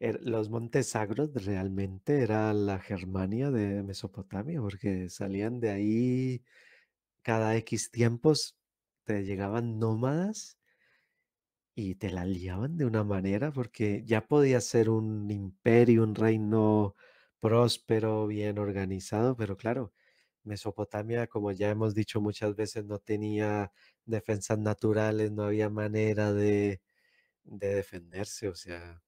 Los montes Sagros realmente era la Germania de Mesopotamia, porque salían de ahí cada X tiempos, te llegaban nómadas y te la liaban de una manera, porque ya podía ser un imperio, un reino próspero, bien organizado, pero claro, Mesopotamia, como ya hemos dicho muchas veces, no tenía defensas naturales, no había manera de defenderse, o sea.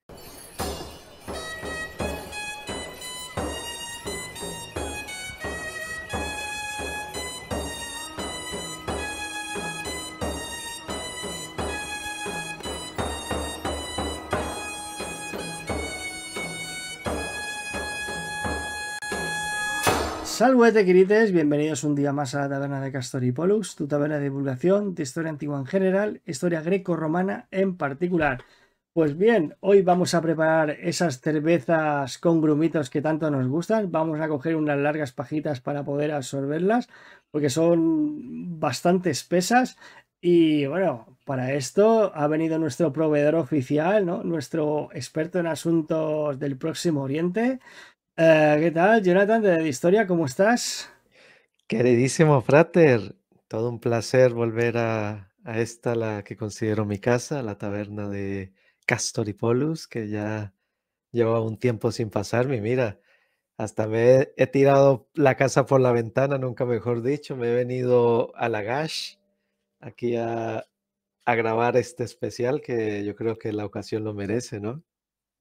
Salve, queridos, bienvenidos un día más a la taberna de Castor y Pollux, tu taberna de divulgación de historia antigua en general, historia greco-romana en particular. Pues bien, hoy vamos a preparar esas cervezas con grumitos que tanto nos gustan. Vamos a coger unas largas pajitas para poder absorberlas, porque son bastante espesas. Y bueno, para esto ha venido nuestro proveedor oficial, ¿no? Nuestro experto en asuntos del Próximo Oriente. ¿Qué tal, Jonathan de Historia? ¿Cómo estás? Queridísimo Frater, todo un placer volver a esta, la que considero mi casa, la taberna de Castor y Pollux, que ya lleva un tiempo sin pasarme. Y mira, hasta he tirado la casa por la ventana, nunca mejor dicho. Me he venido a Lagash aquí a grabar este especial que yo creo que la ocasión lo merece, ¿no?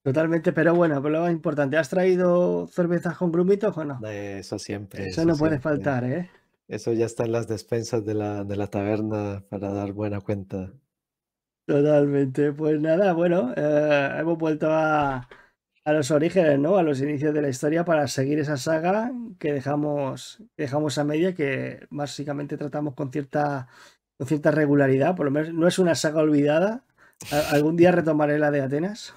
Totalmente, pero bueno, pero lo más importante, ¿has traído cervezas con grumitos o no? Eso siempre, Eso eso no puede siempre. faltar, ¿eh? Eso ya está en las despensas de la taberna para dar buena cuenta. Totalmente. Pues nada, bueno, hemos vuelto a los orígenes, ¿no? A los inicios de la historia para seguir esa saga que dejamos a media, que básicamente tratamos con cierta regularidad, por lo menos no es una saga olvidada. Algún día retomaré la de Atenas.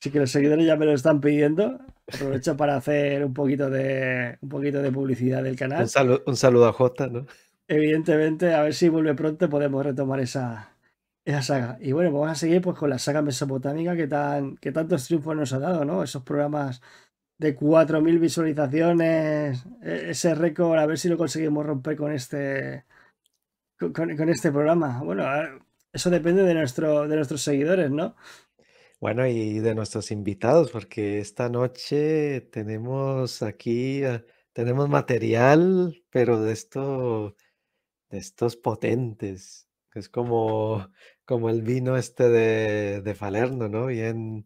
Sí que los seguidores ya me lo están pidiendo. Aprovecho para hacer un poquito de publicidad del canal. Un saludo a Jota, ¿no? Evidentemente, a ver si vuelve pronto y podemos retomar esa saga. Y bueno, vamos a seguir pues con la saga mesopotámica que tantos triunfos nos ha dado, ¿no? Esos programas de 4.000 visualizaciones, ese récord, a ver si lo conseguimos romper con este programa. Bueno, eso depende de nuestros seguidores, ¿no? Bueno, y de nuestros invitados, porque esta noche tenemos aquí, tenemos material, pero de estos potentes, que es como el vino este de Falerno, ¿no? Bien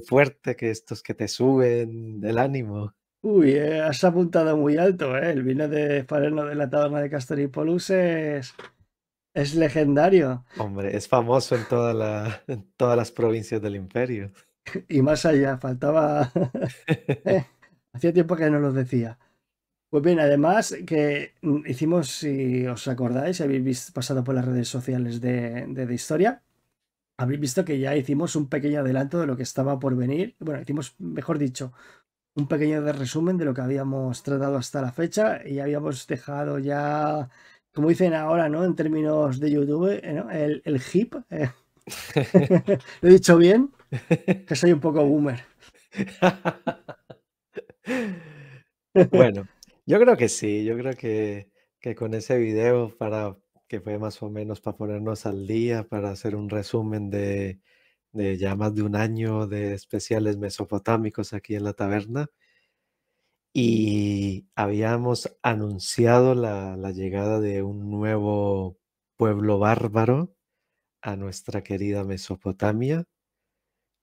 fuerte, que estos que te suben el ánimo. Uy, has apuntado muy alto, ¿eh? El vino de Falerno de la taberna de Castor y Polus es legendario. Hombre, es famoso en en todas las provincias del imperio. Y más allá, faltaba... hacía tiempo que no lo decía. Pues bien, además que hicimos, si os acordáis, si habéis pasado por las redes sociales de historia, habréis visto que ya hicimos un pequeño adelanto de lo que estaba por venir. Bueno, hicimos, mejor dicho, un pequeño resumen de lo que habíamos tratado hasta la fecha y habíamos dejado ya, como dicen ahora, ¿no? En términos de YouTube, ¿no? El hip. ¿Lo he dicho bien? Que soy un poco boomer. Bueno, yo creo que sí, yo creo que con ese video que fue más o menos para ponernos al día, para hacer un resumen de ya más de un año de especiales mesopotámicos aquí en la taberna, y habíamos anunciado la llegada de un nuevo pueblo bárbaro a nuestra querida Mesopotamia,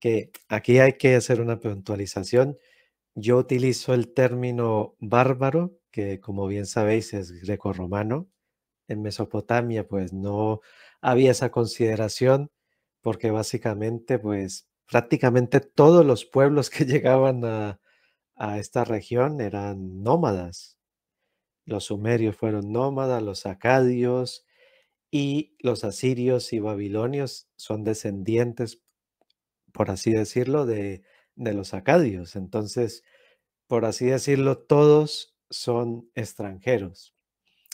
que aquí hay que hacer una puntualización. Yo utilizo el término bárbaro, que como bien sabéis es grecorromano. En Mesopotamia, pues no había esa consideración, porque básicamente, pues prácticamente todos los pueblos que llegaban a esta región eran nómadas. Los sumerios fueron nómadas, los acadios y los asirios y babilonios son descendientes, por así decirlo, de los acadios. Entonces, por así decirlo, todos son extranjeros.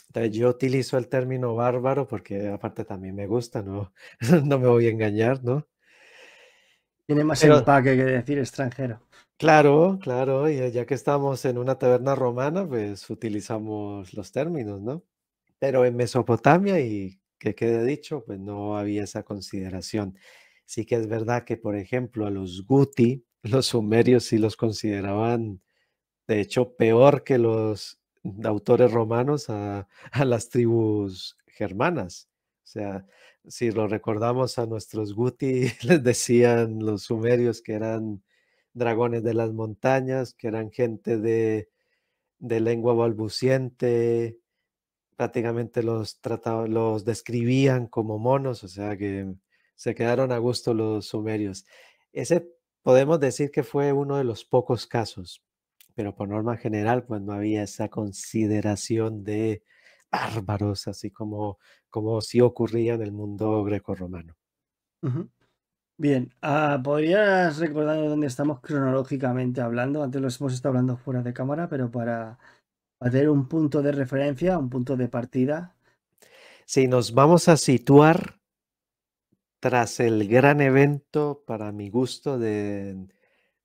Entonces, yo utilizo el término bárbaro porque aparte también me gusta, no, no me voy a engañar, ¿no? Tiene más Pero empaque que decir extranjero. claro, claro, y ya que estamos en una taberna romana, pues utilizamos los términos, ¿no? Pero en Mesopotamia, y que quede dicho, pues no había esa consideración. Sí que es verdad que, por ejemplo, a los Guti, los sumerios sí los consideraban, de hecho, peor que los autores romanos a las tribus germanas. O sea, si lo recordamos a nuestros Guti, les decían los sumerios que eran dragones de las montañas, que eran gente de lengua balbuciente, prácticamente los describían como monos, o sea que se quedaron a gusto los sumerios. Ese podemos decir que fue uno de los pocos casos, pero por norma general, pues no había esa consideración de bárbaros, así como sí ocurría en el mundo grecorromano. Ujú. Bien, ¿podrías recordar dónde estamos cronológicamente hablando? Antes los hemos estado hablando fuera de cámara, pero para tener un punto de referencia, un punto de partida. Si nos vamos a situar tras el gran evento, para mi gusto, de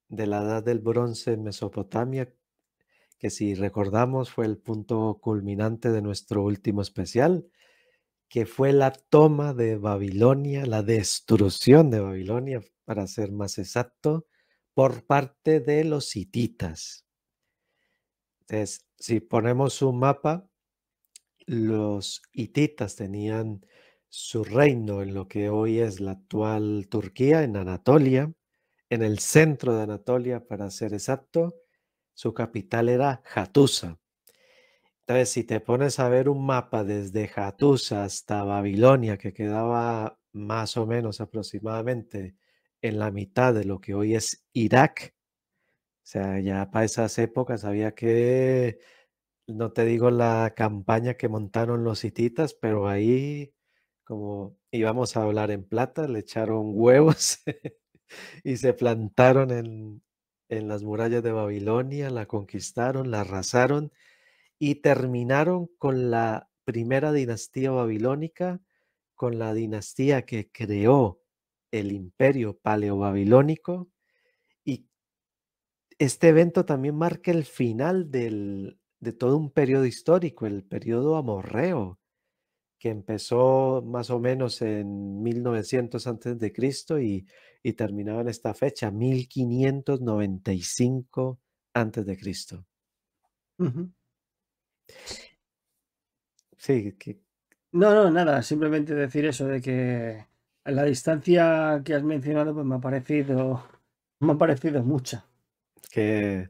la Edad del Bronce en Mesopotamia, que si recordamos fue el punto culminante de nuestro último especial, que fue la toma de Babilonia, la destrucción de Babilonia, para ser más exacto, por parte de los hititas. Entonces, si ponemos un mapa, los hititas tenían su reino en lo que hoy es la actual Turquía, en Anatolia, en el centro de Anatolia, para ser exacto. Su capital era Hattusa. Entonces, si te pones a ver un mapa desde Hattusa hasta Babilonia, que quedaba más o menos aproximadamente en la mitad de lo que hoy es Irak, o sea, ya para esas épocas había que, no te digo la campaña que montaron los hititas, pero ahí, como íbamos a hablar en plata, le echaron huevos y se plantaron en las murallas de Babilonia, la conquistaron, la arrasaron y terminaron con la primera dinastía babilónica, con la dinastía que creó el imperio paleobabilónico. Y este evento también marca el final de todo un periodo histórico, el periodo amorreo, que empezó más o menos en 1900 antes de Cristo y terminaba en esta fecha, 1595 antes de Cristo. Ujú. Sí, que No, no, nada, simplemente decir eso de que la distancia que has mencionado pues me ha parecido mucha. que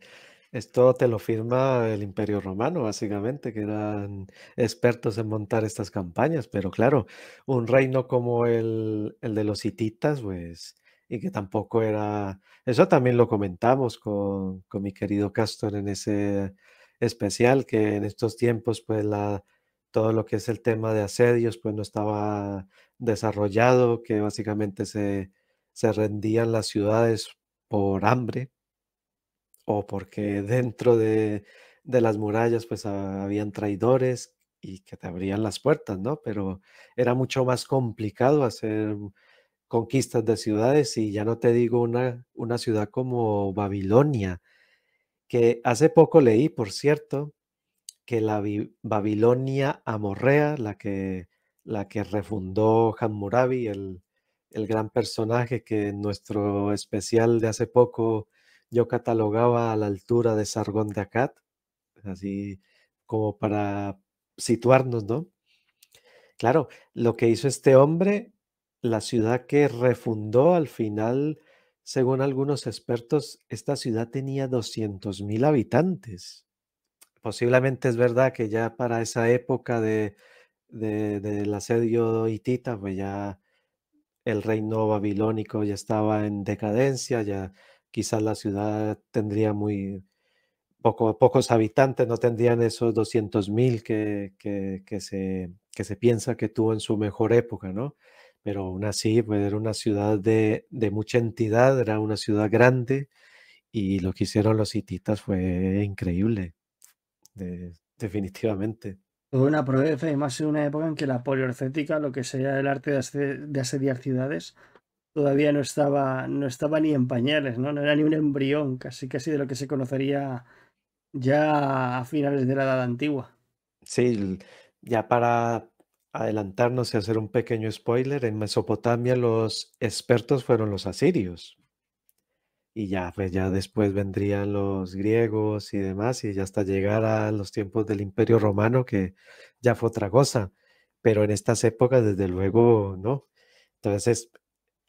esto te lo firma el Imperio Romano, básicamente, que eran expertos en montar estas campañas, pero claro, un reino como el de los hititas, pues, y que tampoco era, eso también lo comentamos con mi querido Castor en ese especial, que en estos tiempos, pues, todo lo que es el tema de asedios, pues, no estaba desarrollado, que básicamente se rendían las ciudades por hambre o porque dentro de las murallas pues habían traidores y que te abrían las puertas, ¿no? Pero era mucho más complicado hacer conquistas de ciudades y ya no te digo una ciudad como Babilonia, que hace poco leí, por cierto, que la Babilonia amorrea, la que refundó Hammurabi, el gran personaje que en nuestro especial de hace poco yo catalogaba a la altura de Sargón de Akkad, así como para situarnos, ¿no? Claro, lo que hizo este hombre, la ciudad que refundó al final, según algunos expertos, esta ciudad tenía 200.000 habitantes. Posiblemente es verdad que ya para esa época del asedio hitita, pues ya el reino babilónico ya estaba en decadencia, ya quizás la ciudad tendría muy pocos habitantes, no tendrían esos 200.000 que se piensa que tuvo en su mejor época, ¿no? Pero aún así, pues era una ciudad de mucha entidad, era una ciudad grande y lo que hicieron los hititas fue increíble, definitivamente. Fue una proeza y más en una época en que la poliorcética, lo que sería el arte de asediar ciudades, todavía no estaba ni en pañales, ¿no? No era ni un embrión, casi casi de lo que se conocería ya a finales de la Edad Antigua. Sí, ya para adelantarnos y hacer un pequeño spoiler, en Mesopotamia los expertos fueron los asirios. Y ya, pues ya después vendrían los griegos y demás, y ya hasta llegar a los tiempos del Imperio Romano, que ya fue otra cosa. Pero en estas épocas, desde luego, no. Entonces,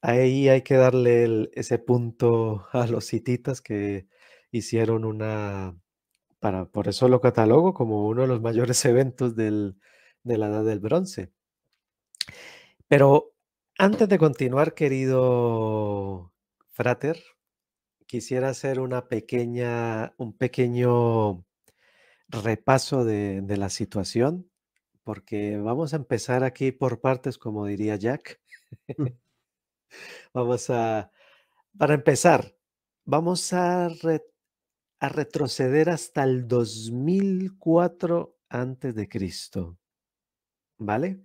ahí hay que darle ese punto a los hititas que hicieron por eso lo catalogo como uno de los mayores eventos de la Edad del Bronce. Pero antes de continuar, querido Frater, quisiera hacer un pequeño repaso de la situación, porque vamos a empezar aquí por partes, como diría Jack. Vamos a, para empezar, vamos a retroceder hasta el 2004 antes de Cristo, ¿vale?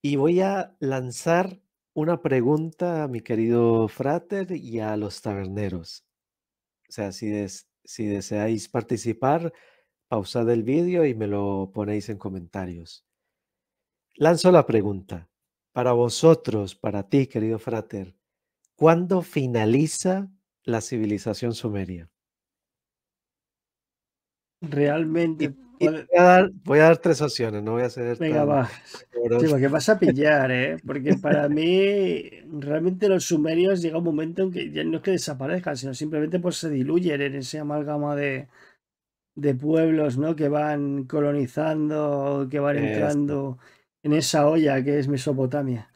Y voy a lanzar una pregunta a mi querido Frater y a los taberneros. O sea, si deseáis participar, pausad el vídeo y me lo ponéis en comentarios. Lanzo la pregunta. Para vosotros, para ti, querido Frater, ¿cuándo finaliza la civilización sumeria? Realmente, Y voy a dar 3 opciones, no voy a ser venga, tan va. cabrón. Sí, porque vas a pillar, ¿eh? Porque para mí, realmente los sumerios llega un momento en que ya no es que desaparezcan, sino simplemente pues se diluyen en ese amalgama de pueblos, ¿no? Que van colonizando, que van Eso. entrando en esa olla que es Mesopotamia.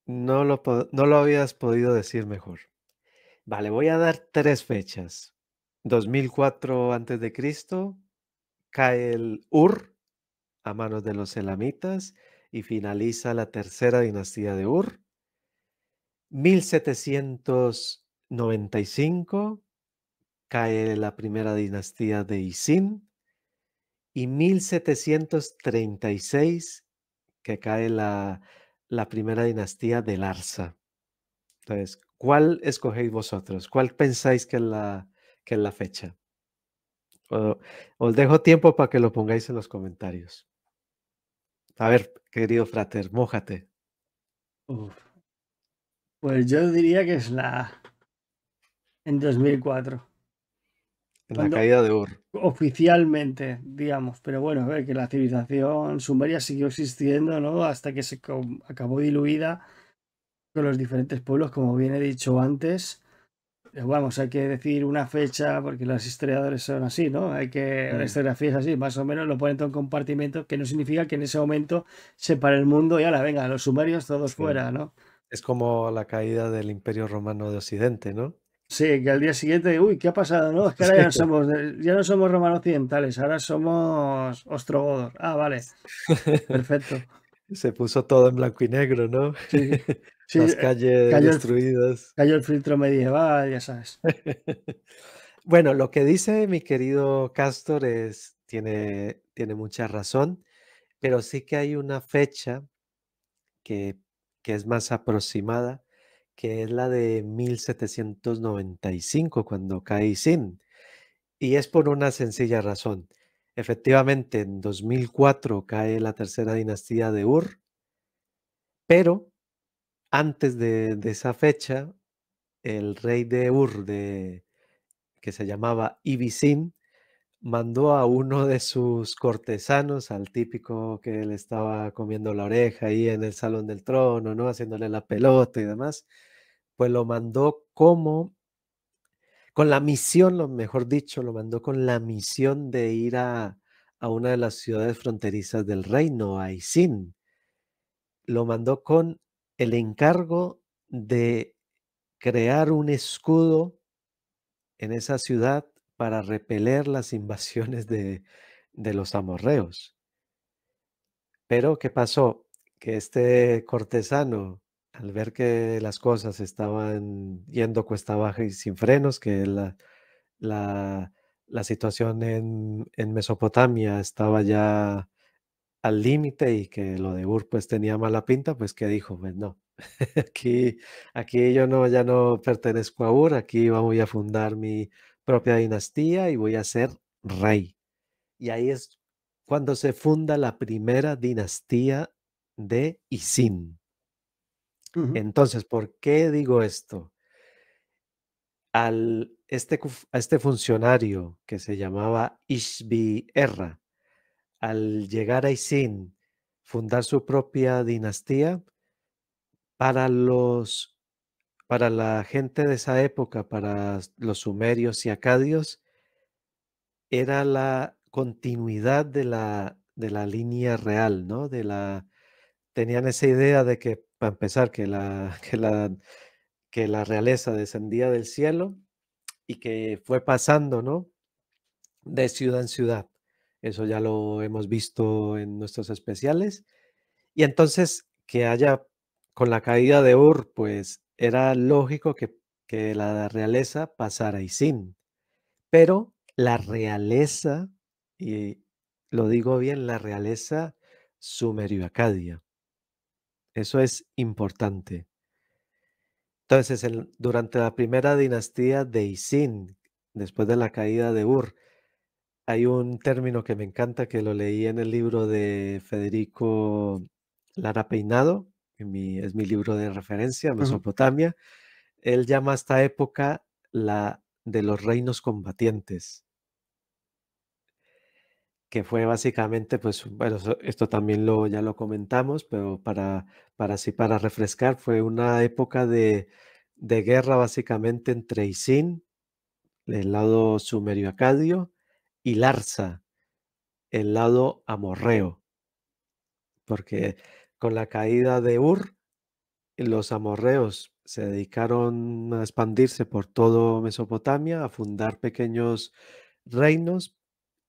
No lo habías podido decir mejor. Vale, voy a dar 3 fechas. 2004 antes de Cristo, cae el Ur a manos de los elamitas y finaliza la tercera dinastía de Ur. 1795 cae la primera dinastía de Isin y 1736 que cae la primera dinastía de Larsa. Entonces, ¿cuál escogéis vosotros? ¿Cuál pensáis que es la fecha? O- Os dejo tiempo para que lo pongáis en los comentarios. A ver, querido frater, mójate Uf, pues yo diría que es la A, en 2004, en la cuando caída de Ur. oficialmente, digamos, pero bueno, a ver, que la civilización sumeria siguió existiendo, ¿no? Hasta que se acabó diluida con los diferentes pueblos, como bien he dicho antes. Vamos, hay que decir una fecha porque los historiadores son así, ¿no? La Mm, historiografía es así, más o menos lo ponen todo en compartimentos, que no significa que en ese momento se pare el mundo y ahora, venga, los sumerios todos sí. fuera, ¿no? Es como la caída del Imperio Romano de Occidente, ¿no? Sí, que al día siguiente, uy, ¿qué ha pasado? No, es que ahora ya no somos romanos occidentales, ahora somos ostrogodos. Ah, vale, perfecto. Se puso todo en blanco y negro, ¿no? Sí, sí, Las calles cayó destruidas. cayó el filtro medieval, ya sabes. Bueno, lo que dice mi querido Castor tiene mucha razón, pero sí que hay una fecha que, que es más aproximada, que es la de 1795, cuando cae Sin. Y es por una sencilla razón. Efectivamente, en 2004 cae la tercera dinastía de Ur, pero antes de esa fecha, el rey de Ur, que se llamaba Ibisin, mandó a uno de sus cortesanos, al típico que le estaba comiendo la oreja ahí en el salón del trono, ¿no? Haciéndole la pelota y demás, pues lo mandó con la misión, lo mejor dicho, lo mandó con la misión de ir a una de las ciudades fronterizas del reino, a Isin. Lo mandó con el encargo de crear un escudo en esa ciudad para repeler las invasiones de los amorreos. Pero, ¿qué pasó? Que este cortesano, al ver que las cosas estaban yendo cuesta abajo y sin frenos, que la, la situación en Mesopotamia estaba ya al límite y que lo de Ur pues tenía mala pinta, pues ¿qué dijo? Pues no. Aquí, aquí yo no, ya no pertenezco a Ur, aquí voy a fundar mi propia dinastía y voy a ser rey. Y ahí es cuando se funda la primera dinastía de Isin. Ujú, Entonces, ¿por qué digo esto? A este funcionario que se llamaba Ishbi-Erra, al llegar a Isin, fundar su propia dinastía, para para la gente de esa época, para los sumerios y acadios, era la continuidad de la línea real, ¿no? Tenían esa idea de que, para empezar, que la realeza descendía del cielo y que fue pasando, ¿no? De ciudad en ciudad. Eso ya lo hemos visto en nuestros especiales. Y entonces que haya, con la caída de Ur, pues era lógico que la realeza pasara a Isin. Pero la realeza, y lo digo bien, la realeza sumerio-acadia. Eso es importante. Entonces, durante la primera dinastía de Isin, después de la caída de Ur, hay un término que me encanta, que lo leí en el libro de Federico Lara Peinado, es mi libro de referencia, ujú. Mesopotamia. Él llama a esta época la de los reinos combatientes, que fue básicamente, pues, bueno, esto también ya lo comentamos, pero para refrescar, fue una época de guerra básicamente entre Isin, el lado sumerio-acadio, y Larsa, el lado amorreo, porque con la caída de Ur, los amorreos se dedicaron a expandirse por todo Mesopotamia, a fundar pequeños reinos,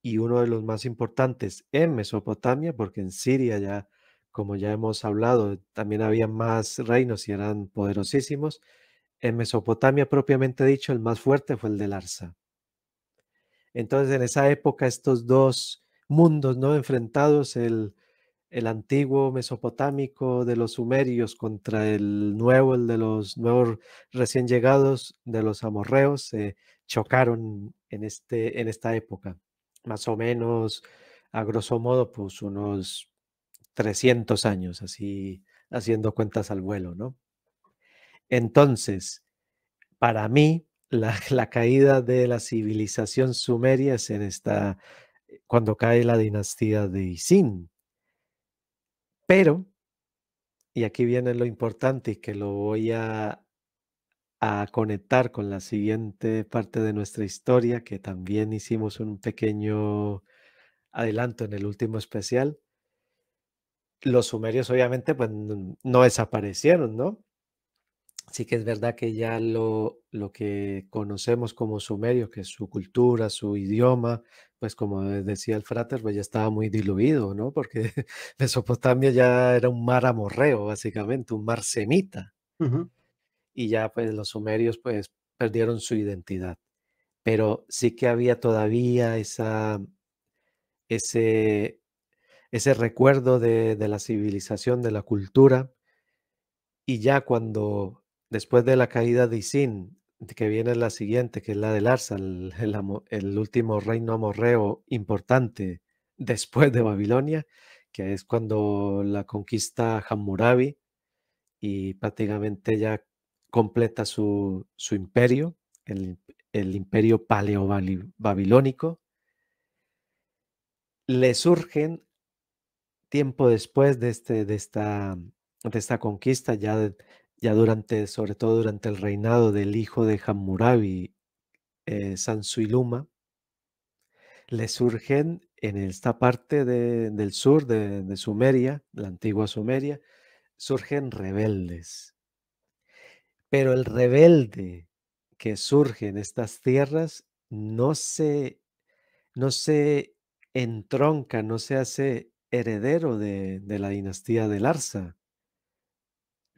y uno de los más importantes en Mesopotamia, porque en Siria ya, como ya hemos hablado, también había más reinos y eran poderosísimos. En Mesopotamia propiamente dicho, el más fuerte fue el de Larsa. Entonces, en esa época, estos dos mundos, ¿no? Enfrentados, el antiguo mesopotámico de los sumerios contra el nuevo, el de los nuevos recién llegados de los amorreos, se chocaron en esta época. Más o menos, a grosso modo, pues unos 300 años, así haciendo cuentas al vuelo, ¿no? Entonces, para mí, la caída de la civilización sumeria es cuando cae la dinastía de Isin. Pero, y aquí viene lo importante y que lo voy a conectar con la siguiente parte de nuestra historia, que también hicimos un pequeño adelanto en el último especial. Los sumerios obviamente pues no desaparecieron, ¿no? Sí que es verdad que ya lo que conocemos como sumerio, que es su cultura, su idioma, pues como decía el frater, pues ya estaba muy diluido, ¿no? Porque Mesopotamia ya era un mar amorreo, básicamente, un mar semita, Ujú, y ya pues los sumerios pues perdieron su identidad. Pero sí que había todavía ese, ese recuerdo de la civilización, de la cultura. Y ya cuando, después de la caída de Isin, que viene la siguiente, que es la de Larsa, el último reino amorreo importante después de Babilonia, que es cuando la conquista Hammurabi y prácticamente ya completa su imperio, el, el imperio paleo-babilónico, le surgen tiempo después de esta conquista, ya durante, sobre todo durante el reinado del hijo de Hammurabi, Sansuiluma, le surgen en esta parte del sur de Sumeria, la antigua Sumeria, surgen rebeldes. Pero el rebelde que surge en estas tierras no se entronca, no se hace heredero de la dinastía de Larsa,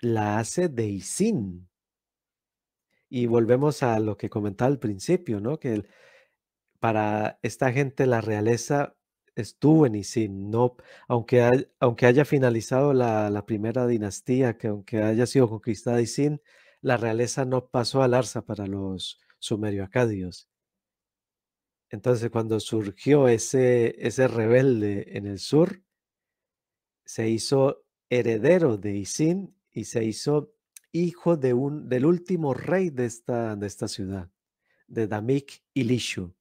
la hace de Isin. Y volvemos a lo que comentaba al principio, ¿no? Que para esta gente la realeza estuvo en Isin, no, aunque haya finalizado la primera dinastía, que aunque haya sido conquistada Isin, la realeza no pasó al alza para los sumerio-acadios. Entonces, cuando surgió ese rebelde en el sur, se hizo heredero de Isin y se hizo hijo del último rey de esta ciudad, de Damik Ilishu.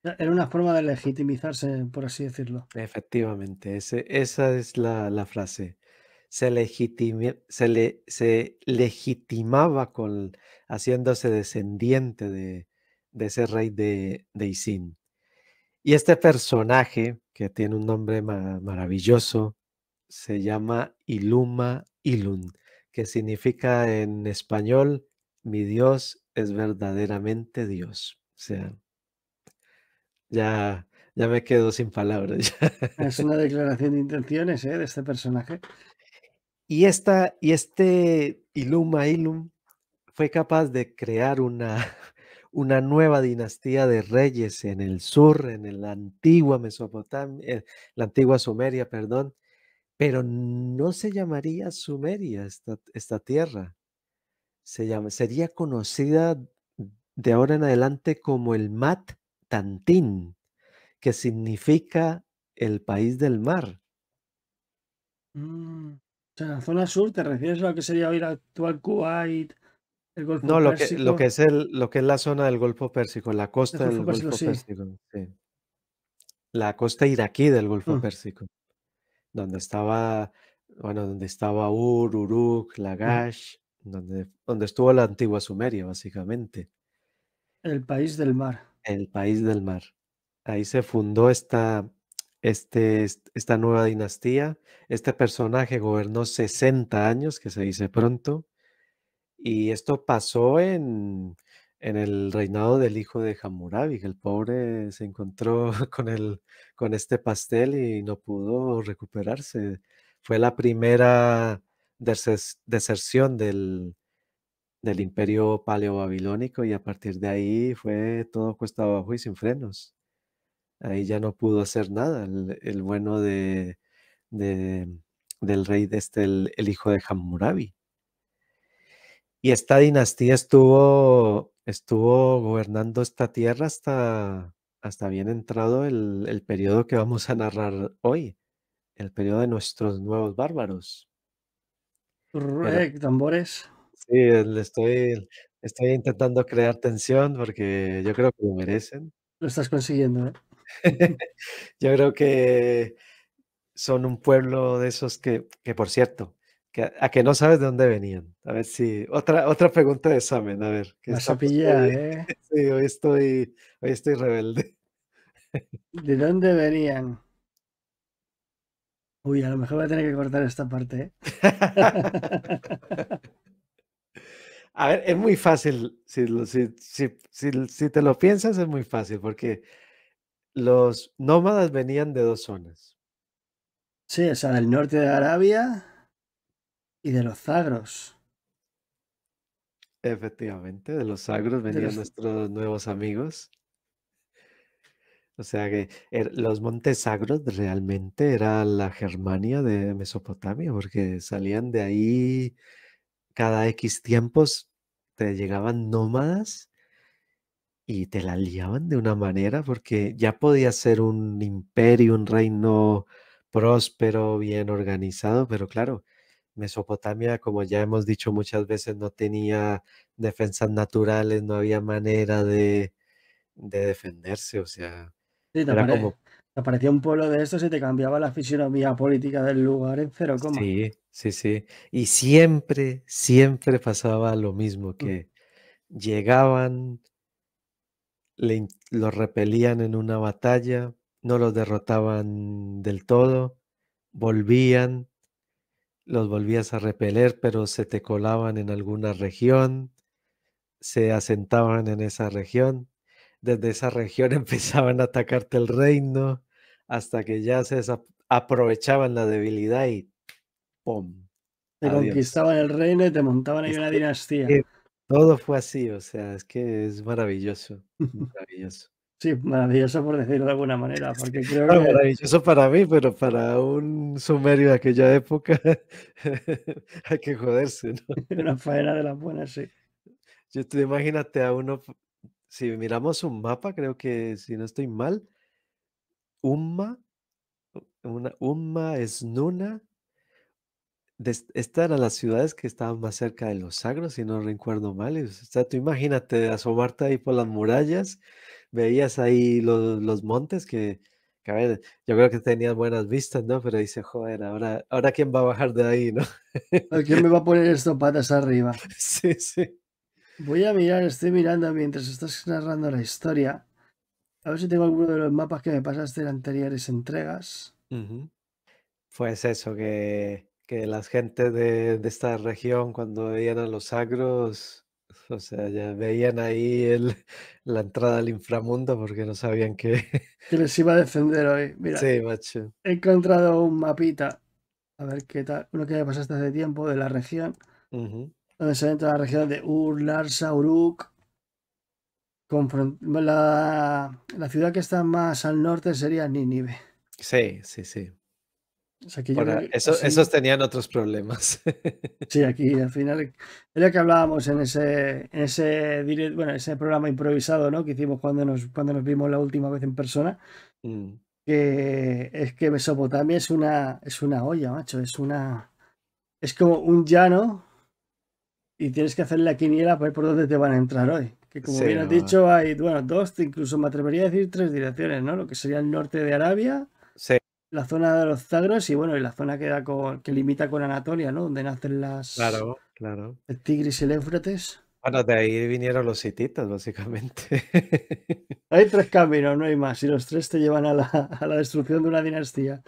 Era una forma de legitimizarse, por así decirlo. Efectivamente, esa es la frase. Se legitimaba haciéndose descendiente de ese rey de Isin. Y este personaje, que tiene un nombre maravilloso, se llama Iluma Ilun, que significa en español, mi Dios es verdaderamente Dios. O sea, ya, ya me quedo sin palabras. Es una declaración de intenciones, de este personaje. Y este Iluma Ilum fue capaz de crear una nueva dinastía de reyes en el sur, en la antigua Mesopotamia, la antigua Sumeria, perdón, pero no se llamaría Sumeria esta tierra. Sería conocida de ahora en adelante como el Mat Tantín, que significa el país del mar. O sea, la zona sur, ¿te refieres a lo que sería hoy el actual Kuwait, el Golfo No, lo que Pérsico? es lo que es la zona del Golfo Pérsico, la El costa Golfo del Pérsico, Golfo sí. Pérsico, sí. La costa iraquí del Golfo Mm, Pérsico, donde estaba, bueno, donde estaba Ur, Uruk, ujú. Lagash, donde estuvo la antigua Sumeria, básicamente, El país del mar. el país del mar. Ahí se fundó esta nueva dinastía. Este personaje gobernó 60 años, que se dice pronto, y esto pasó en el reinado del hijo de Hammurabi, que el pobre se encontró con este pastel y no pudo recuperarse. Fue la primera deserción del imperio paleobabilónico y a partir de ahí fue todo cuesta abajo y sin frenos. Ahí ya no pudo hacer nada el bueno de- del rey el hijo de Hammurabi. Y esta dinastía estuvo gobernando esta tierra hasta bien entrado el periodo que vamos a narrar hoy, el periodo de nuestros nuevos bárbaros. Pero Tambores. sí, estoy intentando crear tensión porque yo creo que lo merecen. Lo estás consiguiendo, ¿eh? Yo creo que son un pueblo de esos que por cierto, a que no sabes de dónde venían. A ver si, otra pregunta de examen, a ver, que Vas a estamos pillar, hoy, ¿eh? sí, hoy estoy rebelde. ¿De dónde venían? Uy, a lo mejor voy a tener que cortar esta parte, ¿eh? A ver, es muy fácil, si te lo piensas, es muy fácil, porque los nómadas venían de dos zonas, Sí, o sea, del norte de Arabia y de los Zagros. efectivamente, de los sagros De venían los... nuestros nuevos amigos. O sea que los montes sagros realmente era la Germania de Mesopotamia, porque salían de ahí cada X tiempos, te llegaban nómadas y te la liaban de una manera, porque ya podía ser un imperio, un reino próspero, bien organizado, pero claro, Mesopotamia, como ya hemos dicho muchas veces, no tenía defensas naturales, no había manera de defenderse, o sea, Sí, era como. te aparecía un pueblo de estos y te cambiaba la fisionomía política del lugar en cero coma. Sí, sí, sí. Y siempre, siempre pasaba lo mismo, Mm. que llegaban, los repelían en una batalla, no los derrotaban del todo, volvían, los volvías a repeler, pero se te colaban en alguna región, se asentaban en esa región, desde esa región empezaban a atacarte el reino, hasta que ya aprovechaban la debilidad y ¡pum! Te Adiós. conquistaban el reino y te montaban ahí Es una que dinastía. que todo fue así, o sea, es que es maravilloso, maravilloso. Sí, maravilloso por decirlo de alguna manera, porque creo Bueno, que maravilloso para mí, pero para un sumerio de aquella época hay que joderse, ¿no? una faena de las buenas, sí. Tú imagínate a uno, si miramos un mapa, creo que si no estoy mal, Umma, Umma, Esnuna, estas eran las ciudades que estaban más cerca de los Sagros, si no recuerdo mal. O sea, tú imagínate asomarte ahí por las murallas, veías ahí los montes que, a ver, yo creo que tenías buenas vistas, ¿no? Pero dice, joder, ahora quién va a bajar de ahí, ¿no? ¿Quién me va a poner esto patas arriba? Sí, sí. Voy a mirar, estoy mirando mientras estás narrando la historia. A ver si tengo alguno de los mapas que me pasaste en anteriores entregas. Ujú. Pues eso, que las gentes de esta región cuando veían a los agros, o sea, ya veían ahí la entrada al inframundo porque no sabían que... Que les iba a defender hoy. Mira, Sí, macho. he encontrado un mapita. A ver qué tal. Uno que me pasaste hace tiempo de la región. Ujú. Donde se entra la región de Ur, Larsa, Uruk. La ciudad que está más al norte sería Nínive. Sí, sí, sí. O sea que yo creo Ahora, que así. esos tenían otros problemas. Sí, aquí al final es lo que hablábamos bueno, ese programa improvisado, ¿no? Que hicimos cuando nos vimos la última vez en persona, Mm, que es que Mesopotamia es una olla, macho, es como un llano y tienes que hacer la quiniela para ver por dónde te van a entrar hoy. Que como sí, bien has no, dicho, hay, bueno, dos, incluso me atrevería a decir tres direcciones, ¿no? Lo que sería el norte de Arabia, sí, la zona de los Zagros y bueno, y la zona que limita con Anatolia, ¿no? Donde nacen claro, claro. el Tigris y el Éufrates. Bueno, de ahí vinieron los hititas, básicamente. Hay tres caminos, no hay más, y los tres te llevan a a la destrucción de una dinastía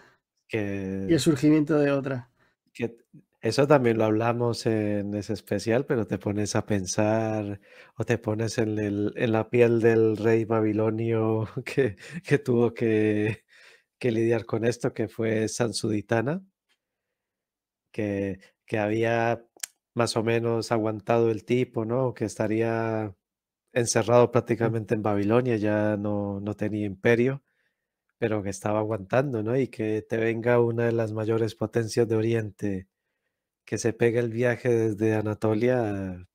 y el Que surgimiento de otra. Que eso también lo hablamos en ese especial, pero te pones a pensar o te pones en la piel del rey babilonio que tuvo que lidiar con esto, que fue Sansuditana, que había más o menos aguantado el tipo, ¿no? Que estaría encerrado prácticamente en Babilonia, ya no tenía imperio, pero que estaba aguantando, ¿no? Y que te venga una de las mayores potencias de Oriente que se pega el viaje desde Anatolia,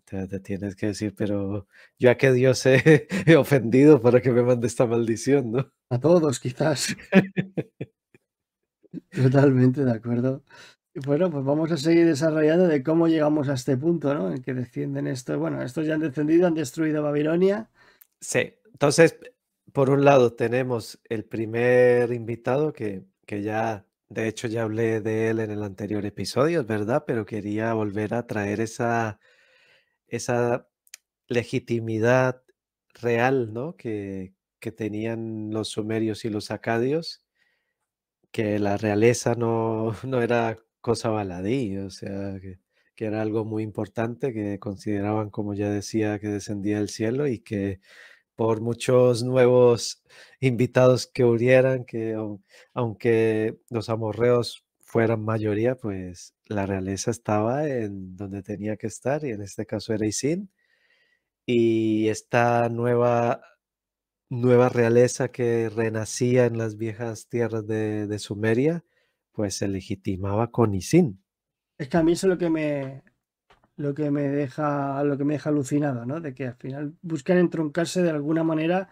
te tienes que decir, pero yo a qué Dios he ofendido para que me mande esta maldición, ¿no? A todos, quizás. Totalmente de acuerdo. Y bueno, pues vamos a seguir desarrollando de cómo llegamos a este punto, ¿no? En que descienden estos, bueno, estos ya han descendido, han destruido Babilonia. Sí, entonces, por un lado tenemos el primer invitado que ya, de hecho ya hablé de él en el anterior episodio, es verdad, pero quería volver a traer esa legitimidad real, ¿no? Que tenían los sumerios y los acadios, que la realeza no era cosa baladí, o sea, que era algo muy importante, que consideraban, como ya decía, que descendía del cielo y que por muchos nuevos invitados que hubieran, aunque los amorreos fueran mayoría, pues la realeza estaba en donde tenía que estar, y en este caso era Isin. Y esta nueva realeza que renacía en las viejas tierras de Sumeria, pues se legitimaba con Isin. Es que a mí eso es lo que me deja alucinado, ¿no? De que al final buscan entroncarse de alguna manera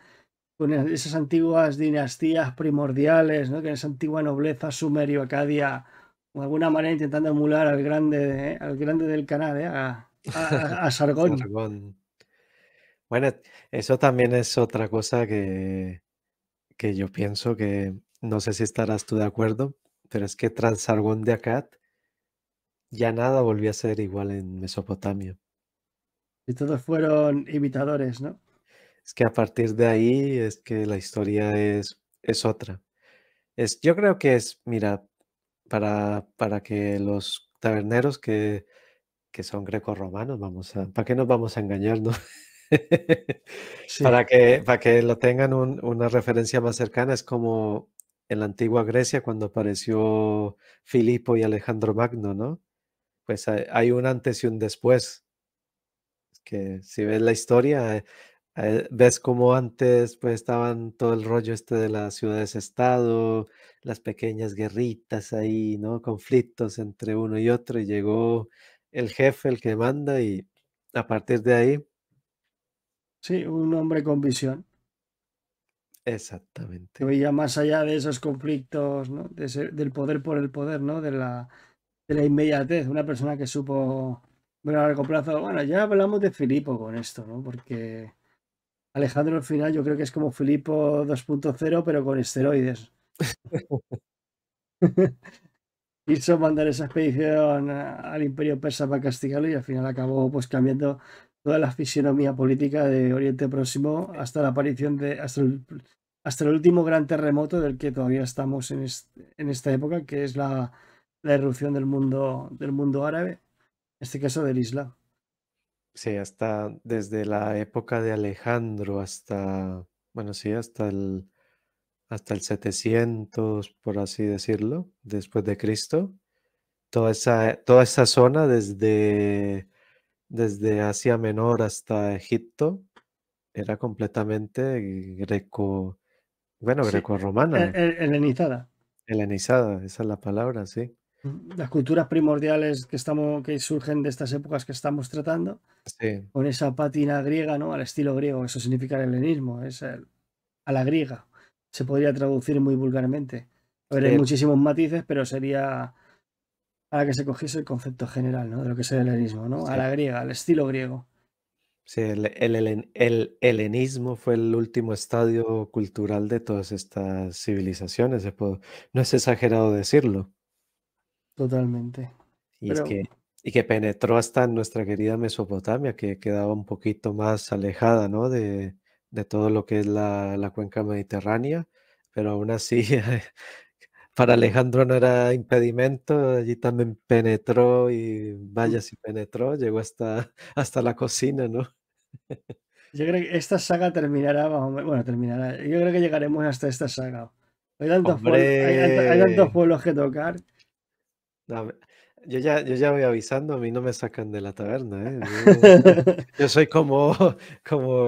con esas antiguas dinastías primordiales, ¿no? Que esa antigua nobleza sumerio-acadia, de alguna manera intentando emular al grande del canal, ¿eh? A Sargón. Sargón. Bueno, eso también es otra cosa que yo pienso que, no sé si estarás tú de acuerdo, pero es que tras Sargón de Akkad ya nada volvió a ser igual en Mesopotamia. Y todos fueron imitadores, ¿no? Es que a partir de ahí es que la historia es otra. Yo creo que es, mira, para que los taberneros que son grecorromanos, ¿para qué nos vamos a engañar, no? Sí, Para que lo tengan una referencia más cercana, es como en la antigua Grecia cuando apareció Filipo y Alejandro Magno, ¿no? Pues hay un antes y un después, que si ves la historia, ves cómo antes pues estaban todo el rollo este de las ciudades-estado, las pequeñas guerritas ahí, ¿no? Conflictos entre uno y otro, y llegó el jefe, el que manda, y a partir de ahí, Sí, un hombre con visión, que exactamente. veía más allá de esos conflictos, ¿no? Del poder por el poder, ¿no? De la inmediatez, una persona que supo ver a largo plazo. Bueno, ya hablamos de Filipo con esto, ¿no? Porque Alejandro al final yo creo que es como Filipo 2.0, pero con esteroides. Quiso mandar esa expedición al Imperio Persa para castigarlo y al final acabó pues cambiando toda la fisionomía política de Oriente Próximo hasta la aparición hasta el último gran terremoto del que todavía estamos en esta época, que es la erupción del mundo árabe, en este caso del Islam. Sí, hasta desde la época de Alejandro hasta, bueno, sí, hasta el 700, por así decirlo, después de Cristo. Toda esa zona, desde Asia Menor hasta Egipto, era completamente bueno, Sí, grecorromana, helenizada. helenizada, esa es la palabra, sí. Las culturas primordiales que surgen de estas épocas que estamos tratando, Sí, con esa pátina griega, ¿no? Al estilo griego, eso significa el helenismo, a la griega. Se podría traducir muy vulgarmente. A ver, sí, hay muchísimos matices, pero sería para que se cogiese el concepto general, ¿no? De lo que es el helenismo, ¿no? A sí, la griega, al estilo griego. sí, el helenismo fue el último estadio cultural de todas estas civilizaciones, no es exagerado decirlo. Totalmente. Y es Pero, que penetró hasta en nuestra querida Mesopotamia, que quedaba un poquito más alejada, ¿no? De todo lo que es la cuenca mediterránea, pero aún así, para Alejandro no era impedimento, allí también penetró y mm, vaya si penetró, llegó hasta la cocina, ¿no? yo creo que esta saga terminará, bueno, terminará. Yo creo que llegaremos hasta esta saga. Hay tantos ¡Hombre! pueblos que tocar. No, yo ya voy avisando, a mí no me sacan de la taberna, ¿eh? Yo soy como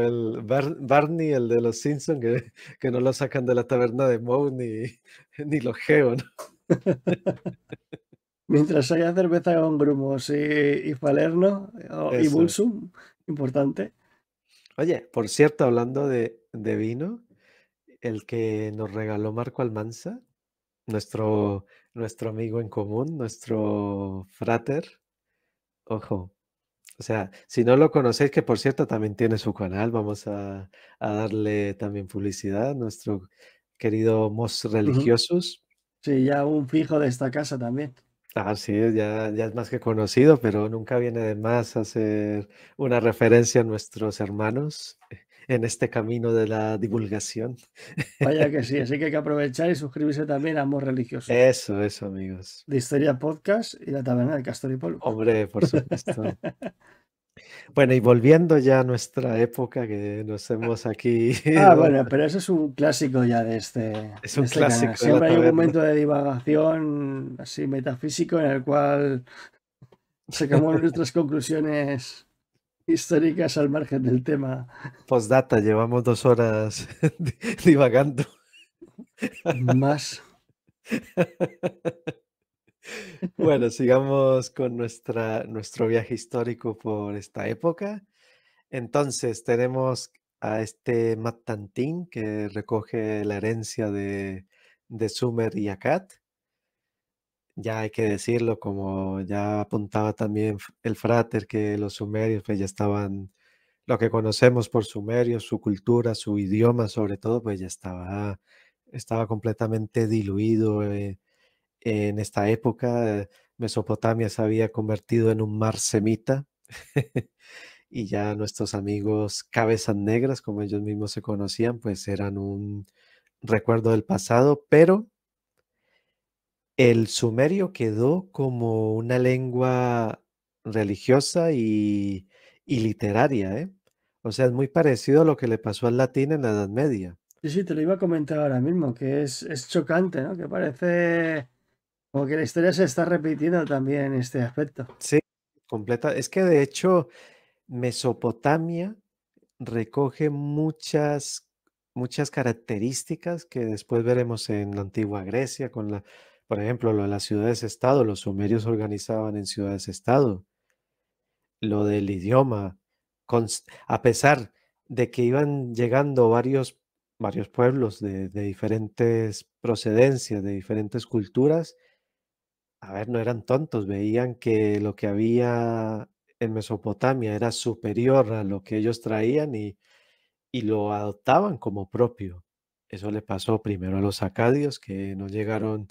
el Barney, el de los Simpson, que no lo sacan de la taberna de Moe ni lo geo, ¿no? Mientras haya cerveza con grumos y Falerno y Eso es. Bulsum, importante. Oye, por cierto, hablando de vino, el que nos regaló Marco Almanza, nuestro amigo en común, nuestro frater, ojo. O sea, si no lo conocéis, que por cierto también tiene su canal, vamos a darle también publicidad, nuestro querido Mos Ujú. Religiosus. Sí, ya un fijo de esta casa también. Ah, sí, ya es más que conocido, pero nunca viene de más hacer una referencia a nuestros hermanos en este camino de la divulgación. Vaya que sí, así que hay que aprovechar y suscribirse también a Amor Religiosos, Eso, amigos. de Historia Podcast y la Taberna de Castor y Pollux. Hombre, por supuesto. Bueno, y volviendo ya a nuestra época, que nos hemos aquí ido, Bueno, pero eso es un clásico ya es de un este canal. clásico de la Siempre hay un taberna. momento de divagación así metafísico en el cual sacamos nuestras conclusiones históricas al margen del tema. Postdata, llevamos 2 horas divagando. Más. Bueno, sigamos con nuestro viaje histórico por esta época. Entonces, tenemos a este Matantín que recoge la herencia de Sumer y Akkad. Ya hay que decirlo, como ya apuntaba también el Frater, que los sumerios pues ya estaban, lo que conocemos por sumerios, su cultura, su idioma sobre todo, pues ya estaba completamente diluido en esta época. Mesopotamia se había convertido en un mar semita y ya nuestros amigos cabezas negras, como ellos mismos se conocían, pues eran un recuerdo del pasado, pero el sumerio quedó como una lengua religiosa y literaria, ¿eh? O sea, es muy parecido a lo que le pasó al latín en la Edad Media. Sí, sí, te lo iba a comentar ahora mismo, que es chocante, ¿no? Que parece como que la historia se está repitiendo también en este aspecto. Sí, completa. Es que de hecho, Mesopotamia recoge muchas características que después veremos en la antigua Grecia con por ejemplo, lo de las ciudades-estado. Los sumerios organizaban en ciudades-estado. Lo del idioma, a pesar de que iban llegando varios pueblos de diferentes procedencias, de diferentes culturas, a ver, no eran tontos, veían que lo que había en Mesopotamia era superior a lo que ellos traían y lo adoptaban como propio. Eso le pasó primero a los acadios, que no llegaron,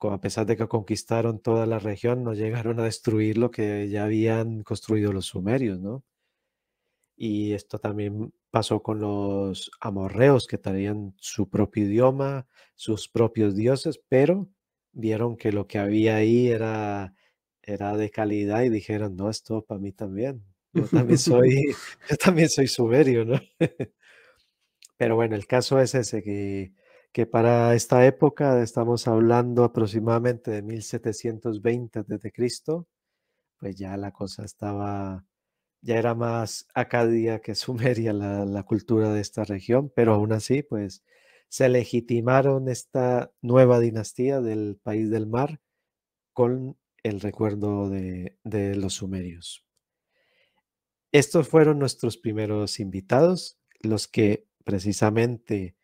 a pesar de que conquistaron toda la región, no llegaron a destruir lo que ya habían construido los sumerios, ¿no? Y esto también pasó con los amorreos, que traían su propio idioma, sus propios dioses, pero vieron que lo que había ahí era de calidad y dijeron, no, esto para mí también. Yo también soy, yo también soy sumerio, ¿no? Pero bueno, el caso es ese, que para esta época estamos hablando aproximadamente de 1720 a.C., pues ya la cosa ya era más acadia que sumeria la cultura de esta región, pero aún así, pues se legitimaron esta nueva dinastía del país del mar con el recuerdo de los sumerios. Estos fueron nuestros primeros invitados, los que precisamente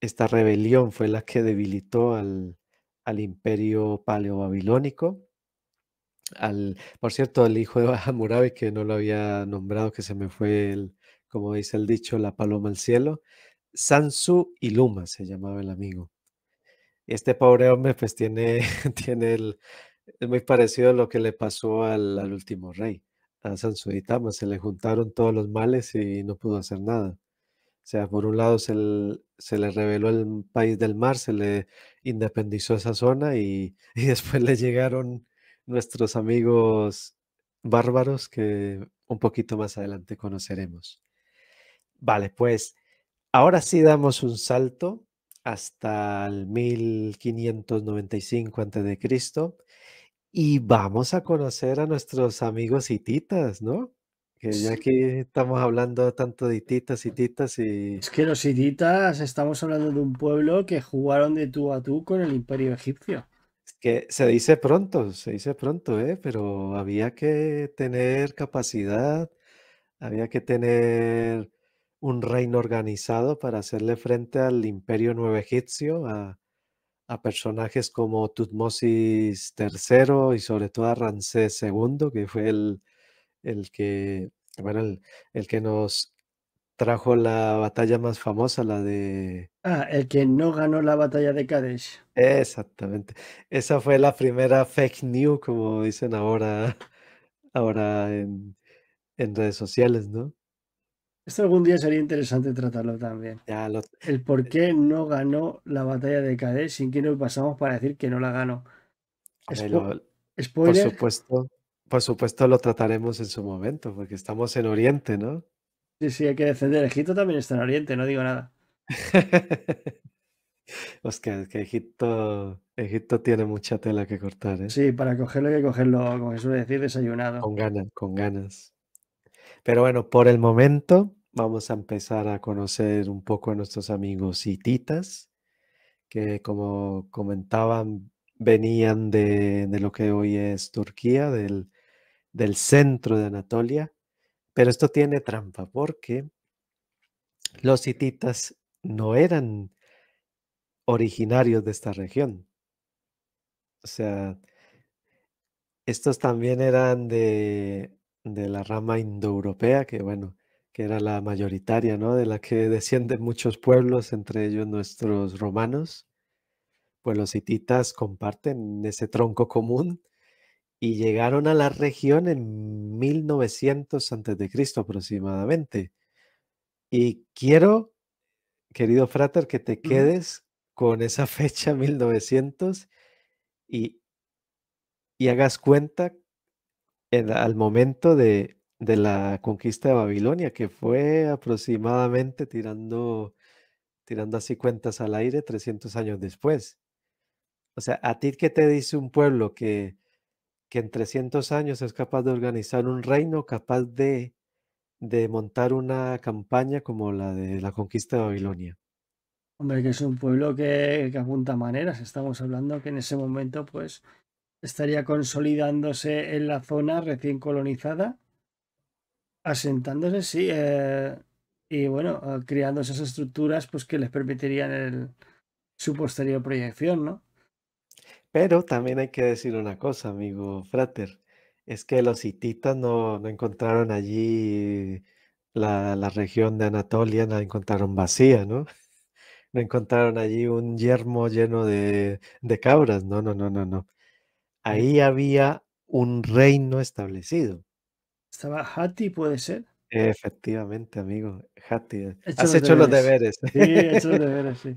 esta rebelión fue la que debilitó al imperio paleobabilónico. Por cierto, el hijo de Hammurabi, que no lo había nombrado, que se me fue, como dice el dicho, la paloma al cielo. Sansu Iluma se llamaba el amigo. Este pobre hombre pues es muy parecido a lo que le pasó al último rey, a Sansuitama. Se le juntaron todos los males y no pudo hacer nada. O sea, por un lado se le reveló el país del mar, se le independizó esa zona y después le llegaron nuestros amigos bárbaros que un poquito más adelante conoceremos. Vale, pues ahora sí damos un salto hasta el 1595 a.C. y vamos a conocer a nuestros amigos hititas, ¿no? Que ya aquí estamos hablando tanto de hititas y Es que los hititas, estamos hablando de un pueblo que jugaron de tú a tú con el imperio egipcio. es que se dice pronto, ¿eh? Pero había que tener capacidad, había que tener un reino organizado para hacerle frente al imperio nuevo egipcio, a personajes como Tutmosis III y sobre todo a Ramsés II, que fue el que, bueno, el que nos trajo la batalla más famosa, la de... Ah, el que no ganó la batalla de Kadesh. Exactamente. Esa fue la primera fake news, como dicen ahora en redes sociales, ¿no? Esto algún día sería interesante tratarlo también. Ya lo, El por qué no ganó la batalla de Kadesh, sin que nos pasamos para decir que no la ganó. hombre, por Spoiler, supuesto, por supuesto lo trataremos en su momento, porque estamos en Oriente, ¿no? sí, sí, hay que defender. Egipto también está en Oriente, no digo nada. Pues que Egipto tiene mucha tela que cortar, ¿eh? Sí, para cogerlo hay que cogerlo, como se suele decir, desayunado. Con ganas, con ganas. Pero bueno, por el momento vamos a empezar a conocer un poco a nuestros amigos hititas, que como comentaban, venían de lo que hoy es Turquía, del centro de Anatolia. Pero esto tiene trampa porque los hititas no eran originarios de esta región. O sea, estos también eran de la rama indoeuropea, que bueno, que era la mayoritaria, ¿no? De la que descienden muchos pueblos, entre ellos nuestros romanos. Pues los hititas comparten ese tronco común y llegaron a la región en 1900 a.C. aproximadamente. Y quiero, querido Frater, que te Ujú. quedes con esa fecha 1900 y, y hagas cuenta al momento de la conquista de Babilonia, que fue aproximadamente tirando así cuentas al aire 300 años después. O sea, ¿a ti qué te dice un pueblo que en 300 años es capaz de organizar un reino, capaz de de montar una campaña como la de la conquista de Babilonia. Hombre, que es un pueblo que apunta maneras. Estamos hablando que en ese momento, pues, estaría consolidándose en la zona recién colonizada, asentándose, sí, y bueno, creando esas estructuras, pues, que les permitirían su posterior proyección, ¿no? Pero también hay que decir una cosa, amigo Frater, es que los hititas no encontraron allí la región de Anatolia, la encontraron vacía, ¿no? No encontraron allí un yermo lleno de cabras, no, no, no, no, no. Eh, Ahí había un reino establecido. Estaba Hati, puede ser. Efectivamente, amigo, Hatti. He hecho Has los hecho los deberes. deberes. Sí, he hecho los deberes, sí.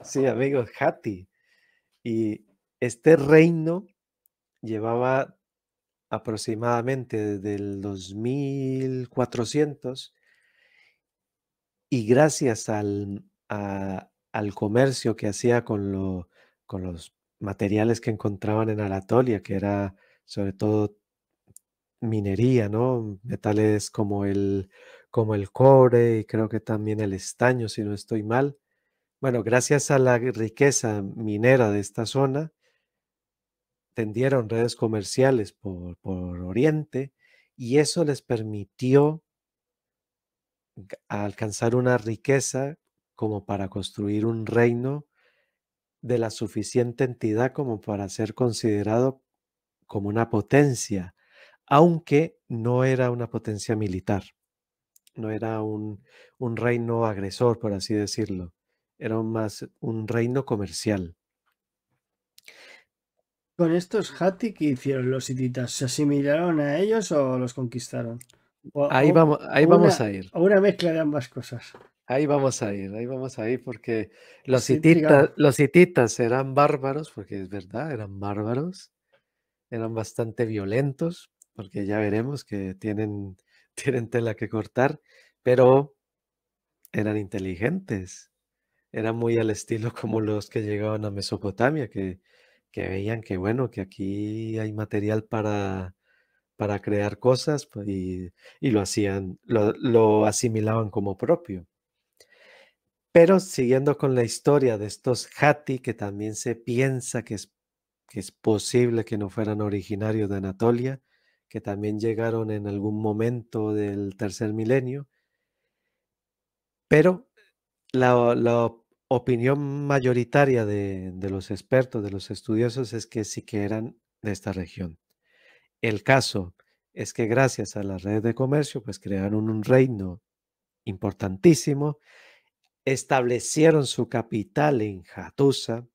Sí, amigo, Hatti. Y este reino llevaba aproximadamente desde el 2400 y gracias al comercio que hacía con los materiales que encontraban en Anatolia, que era sobre todo minería, ¿no? Metales como el cobre y creo que también el estaño, si no estoy mal. Bueno, gracias a la riqueza minera de esta zona, tendieron redes comerciales por Oriente y eso les permitió alcanzar una riqueza como para construir un reino de la suficiente entidad como para ser considerado como una potencia, aunque no era una potencia militar, no era un reino agresor, por así decirlo, era más un reino comercial. Con estos Hatti, ¿qué hicieron los hititas? ¿Se asimilaron a ellos o los conquistaron? O, Ahí vamos a ir. o una mezcla de ambas cosas. Ahí vamos a ir, porque Estoy intrigado. los hititas eran bárbaros, porque es verdad, eran bárbaros, eran bastante violentos, porque ya veremos que tienen, tienen tela que cortar, pero eran inteligentes, eran muy al estilo como los que llegaban a Mesopotamia, que veían que, bueno, que aquí hay material para crear cosas pues, y lo hacían, lo asimilaban como propio. Pero siguiendo con la historia de estos Hatti, que también se piensa que es posible que no fueran originarios de Anatolia, que también llegaron en algún momento del tercer milenio, pero la opinión mayoritaria de los expertos, de los estudiosos, es que sí que eran de esta región. El caso es que gracias a las redes de comercio, pues crearon un reino importantísimo, establecieron su capital en Hattusa,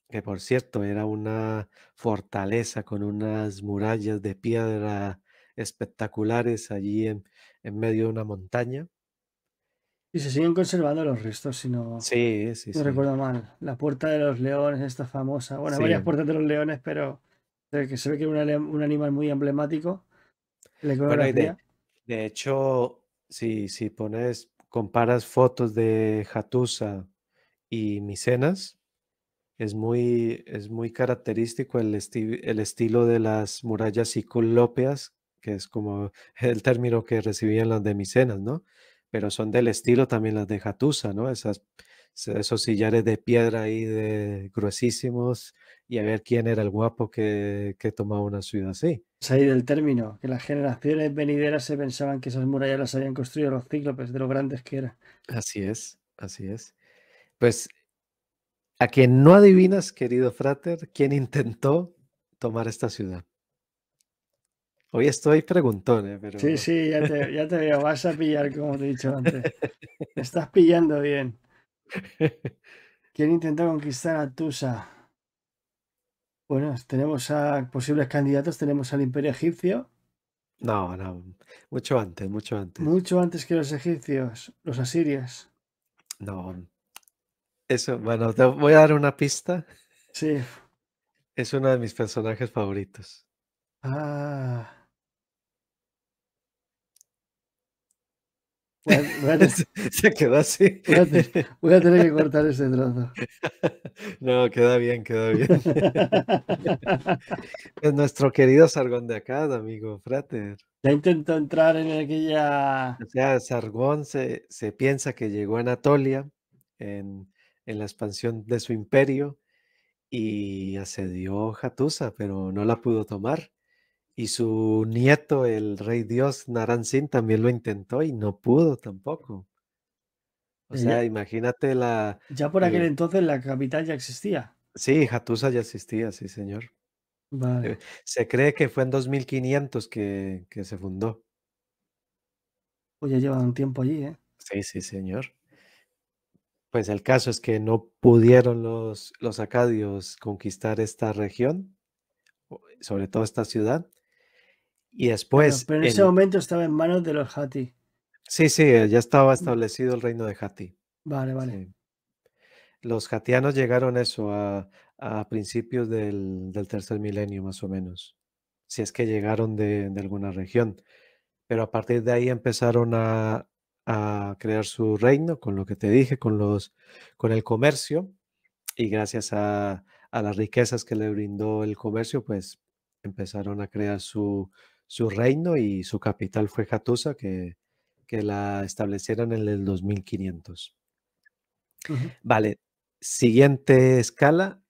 que por cierto era una fortaleza con unas murallas de piedra espectaculares allí en medio de una montaña. Y se siguen conservando los restos, si no, Sí, sí, no sí. recuerdo mal. La Puerta de los Leones, esta famosa. Bueno, hay Sí. varias puertas de los leones, pero que se ve que es un animal muy emblemático. La Bueno, y iconografía. de hecho, si comparas fotos de Hattusa y Micenas, es muy característico el estilo de las murallas ciclópeas, que es como el término que recibían las de Micenas, ¿no? Pero son del estilo también las de Hattusa, ¿no? Esos sillares de piedra ahí de gruesísimos y a ver quién era el guapo que tomaba una ciudad así. Es ahí del término, que las generaciones venideras se pensaban que esas murallas las habían construido los cíclopes, de lo grandes que eran. Así es, así es. Pues a quien no adivinas, querido Frater, quién intentó tomar esta ciudad. Hoy estoy preguntón, Sí, pero sí, ya te veo, vas a pillar, como te he dicho antes. Me estás pillando bien. ¿Quién intentó conquistar a Tusa? Bueno, tenemos a posibles candidatos, tenemos al Imperio Egipcio, No, no, mucho antes, mucho antes. mucho antes que los egipcios, los asirios. No, eso, bueno, te voy a dar una pista. Sí. Es uno de mis personajes favoritos. Ah, Se quedó así. voy a te- voy a tener que cortar ese trozo. No, queda bien, queda bien. Es nuestro querido Sargón de Akkad, amigo Frater. Ya intento entrar en aquella... O sea, Sargón se piensa que llegó a Anatolia en, en la expansión de su imperio y asedió Hattusa, pero no la pudo tomar. Y su nieto, el rey dios Naram Sin, también lo intentó y no pudo tampoco. O Ya, sea, imagínate ya por aquel el, entonces la capital ya existía. sí, Hattusa ya existía, sí, señor. Vale. Se cree que fue en 2500 que se fundó. Pues ya lleva un tiempo allí, ¿eh? Sí, sí, señor. Pues el caso es que no pudieron los acadios conquistar esta región, sobre todo esta ciudad. Y Claro, después, pero en ese momento estaba en manos de los Hatti. sí, sí, ya estaba establecido el reino de Hatti. Vale, vale. Sí. Los hatianos llegaron eso a principios del tercer milenio, más o menos. Si es que llegaron de alguna región. Pero a partir de ahí empezaron a crear su reino, con lo que te dije, con el comercio, y gracias a las riquezas que le brindó el comercio, pues empezaron a crear su reino y su capital fue Hattusa, que la establecieron en el 2500. Ujú. Vale, siguiente escala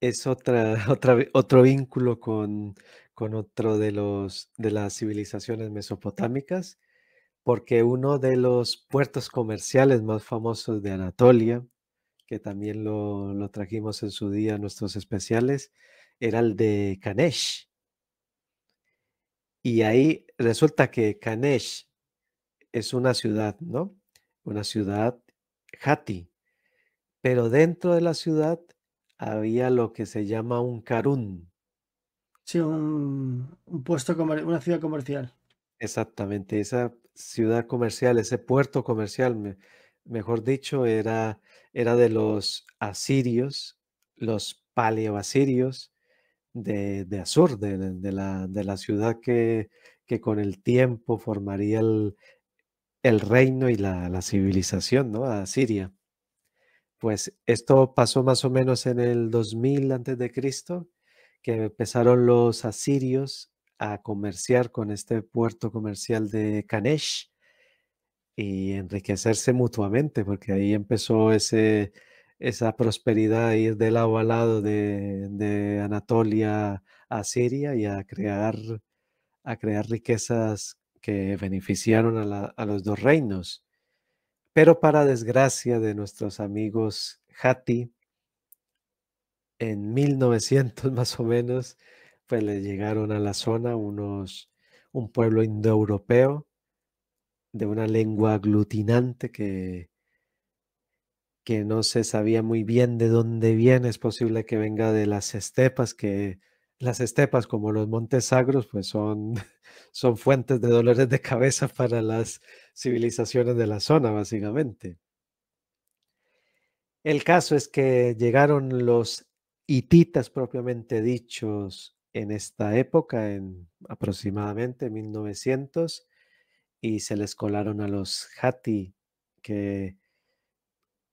es otro vínculo con otro de las civilizaciones mesopotámicas, porque uno de los puertos comerciales más famosos de Anatolia, que también lo trajimos en su día a nuestros especiales, era el de Kanesh. Y ahí resulta que Kanesh es una ciudad, ¿no? Una ciudad Hatti, pero dentro de la ciudad había lo que se llama un Karun. Sí, un puesto, una ciudad comercial. Exactamente, esa ciudad comercial, ese puerto comercial, mejor dicho, era de los asirios, los paleoasirios de Asur, de la ciudad que con el tiempo formaría el reino y la civilización, ¿no? Asiria. Pues esto pasó más o menos en el 2000 antes de Cristo, que empezaron los asirios a comerciar con este puerto comercial de Kanesh y enriquecerse mutuamente, porque ahí empezó esa prosperidad a ir de lado a lado de Anatolia a Siria y a crear riquezas que beneficiaron a los dos reinos. Pero para desgracia de nuestros amigos Hatti, en 1900 más o menos, pues le llegaron a la zona un pueblo indoeuropeo de una lengua aglutinante que no se sabía muy bien de dónde viene. Es posible que venga de las estepas, que las estepas como los montes sagros, pues son fuentes de dolores de cabeza para las civilizaciones de la zona, básicamente. El caso es que llegaron los hititas propiamente dichos en esta época, en aproximadamente 1900, y se les colaron a los Hatti, que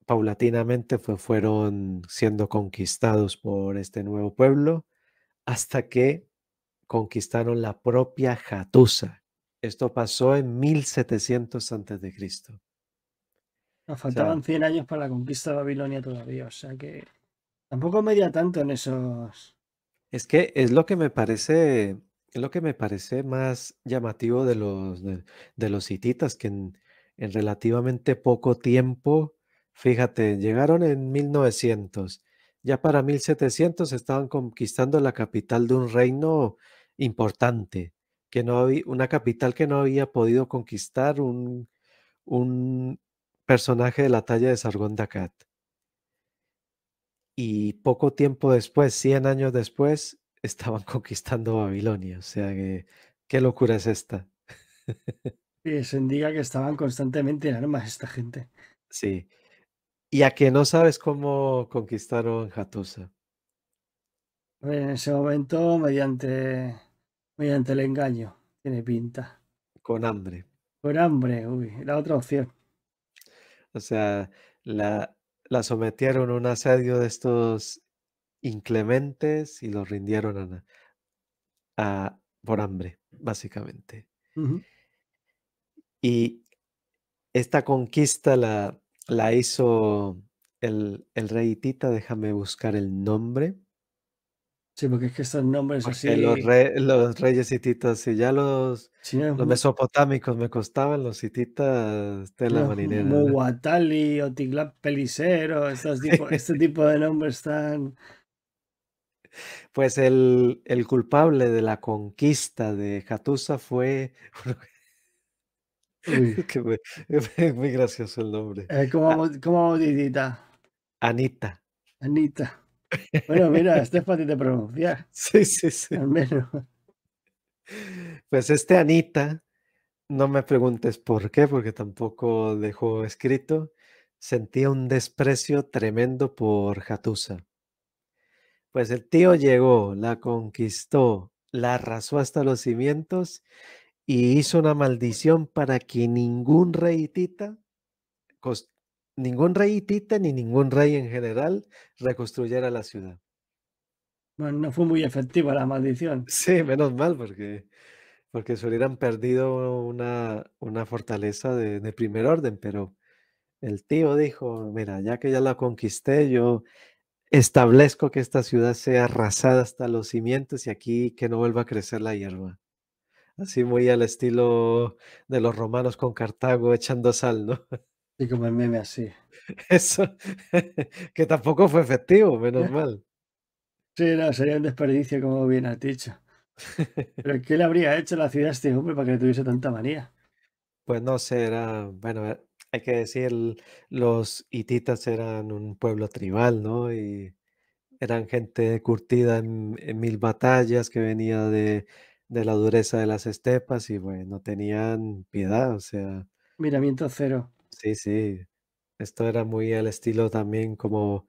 paulatinamente fueron siendo conquistados por este nuevo pueblo, hasta que conquistaron la propia Hattusa. Esto pasó en 1700 antes de Cristo. Nos O sea, faltaban 100 años para la conquista de Babilonia todavía. O sea que tampoco medía tanto en esos... es que es lo que me parece más llamativo de los hititas, que en relativamente poco tiempo, fíjate, llegaron en 1900, ya para 1700 estaban conquistando la capital de un reino importante, una capital que no había podido conquistar un personaje de la talla de Sargón de Akkad. Y poco tiempo después, 100 años después, estaban conquistando Babilonia. O sea que, ¿qué locura es esta? Y se indica que estaban constantemente en armas esta gente. Sí. Y a que no sabes cómo conquistaron Hattusa. A ver, en ese momento, mediante el engaño, tiene pinta. Con hambre. Por hambre, uy, la otra opción. O sea, la, la sometieron a un asedio de estos inclementes y los rindieron por hambre, básicamente. Ujú. Y esta conquista la hizo el rey Hitita, déjame buscar el nombre, Sí, porque es que estos nombres porque así, los reyes hititas, si ya si no es los mesopotámicos me costaban, los hititas, tela marinera. Muwatalli o Tiglat-Pileser este tipo de nombres tan... Pues el culpable de la conquista de Hattusa fue, Uy, que es muy gracioso el nombre, A- ¿cómo vamos, Didita? Anita. Anita. Bueno, mira, este es fácil de pronunciar, Sí, sí, sí. al menos. Pues este Anita, no me preguntes por qué, porque tampoco dejó escrito, sentía un desprecio tremendo por Hattusa. Pues el tío llegó, la conquistó, la arrasó hasta los cimientos y hizo una maldición para que cos- ningún rey hitita ni ningún rey en general reconstruyera la ciudad. Bueno, no fue muy efectiva la maldición. Sí, menos mal, porque se hubieran perdido una fortaleza de primer orden, pero el tío dijo, mira, ya que ya la conquisté, yo establezco que esta ciudad sea arrasada hasta los cimientos y aquí que no vuelva a crecer la hierba. Así muy al estilo de los romanos con Cartago echando sal, ¿no? Y como el meme así. Eso, que tampoco fue efectivo, menos Eh, mal. Sí, no, sería un desperdicio, como bien has dicho. Pero ¿qué le habría hecho la ciudad a este hombre para que le tuviese tanta manía? Pues no sé, bueno, hay que decir, los hititas eran un pueblo tribal, ¿no? Y eran gente curtida en mil batallas que venía de la dureza de las estepas y bueno, no tenían piedad, o sea, Miramiento cero. sí, sí. Esto era muy al estilo también como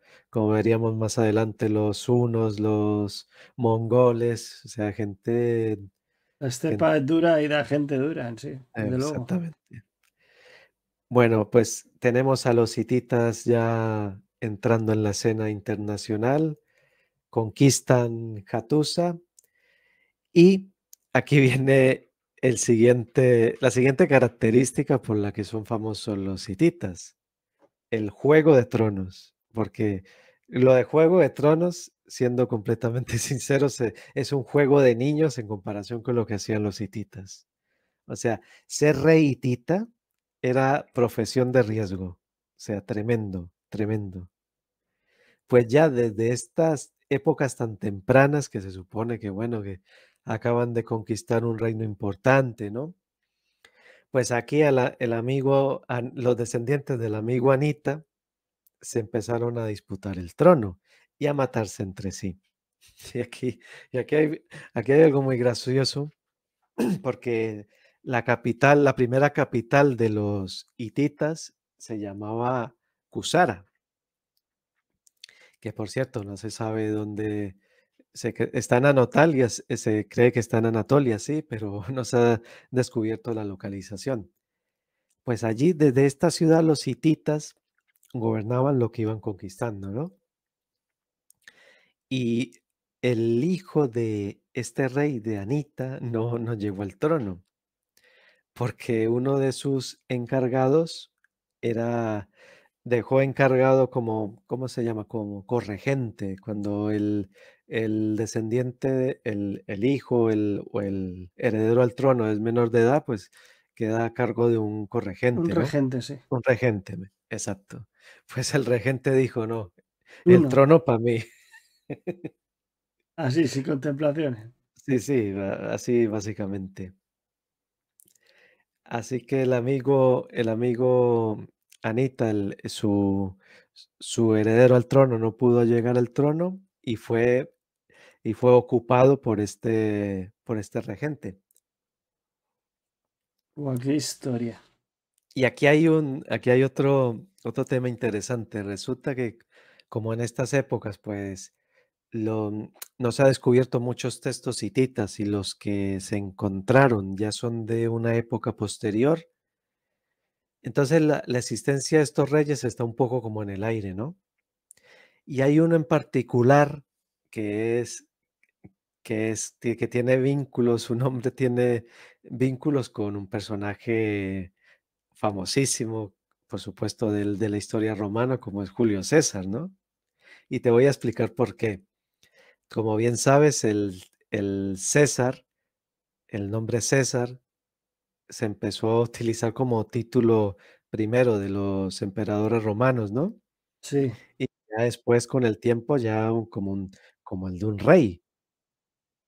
veríamos más adelante los hunos, los mongoles, o sea, La gen- estepa es dura y da gente dura en sí, desde luego. exactamente. Bueno, pues tenemos a los hititas ya entrando en la escena internacional, conquistan Hattusa y aquí viene la siguiente característica por la que son famosos los hititas. El Juego de Tronos, porque lo de Juego de Tronos, siendo completamente sincero, es un juego de niños en comparación con lo que hacían los hititas. O sea, ser rey hitita era profesión de riesgo. O sea, tremendo, tremendo. Pues ya desde estas épocas tan tempranas que se supone que, bueno, que acaban de conquistar un reino importante, ¿no? Pues aquí los descendientes del amigo Anita se empezaron a disputar el trono y a matarse entre sí. Y aquí hay algo muy gracioso porque la primera capital de los hititas se llamaba Kusara, que por cierto no se sabe dónde está en Anatolia, se cree que está en Anatolia, sí, pero no se ha descubierto la localización. Pues allí, desde esta ciudad, los hititas gobernaban lo que iban conquistando, ¿no? Y el hijo de este rey de Anita no llegó al trono, porque uno de sus encargados era, dejó encargado como, ¿cómo se llama? Como corregente, cuando el descendiente, el hijo o el heredero al trono es menor de edad, pues queda a cargo de un Un corregente, ¿no? regente, sí. Un regente, exacto. Pues el regente dijo, no, el Uno. trono para mí. Así, sin contemplaciones. Sí, sí, así básicamente. Así que el amigo Anita, su heredero al trono, no pudo llegar al trono y fue ocupado por este regente. Guau, qué historia. Y aquí hay otro tema interesante. Resulta que como en estas épocas, pues no se ha descubierto muchos textos hititas y los que se encontraron ya son de una época posterior. Entonces la existencia de estos reyes está un poco como en el aire, ¿no? Y hay uno en particular que es que tiene vínculos, su nombre tiene vínculos con un personaje famosísimo, por supuesto, de la historia romana, como es Julio César, ¿no? Y te voy a explicar por qué. Como bien sabes, el César, el nombre César, se empezó a utilizar como título primero de los emperadores romanos, ¿no? Sí, Y ya después, con el tiempo, ya como el de un rey.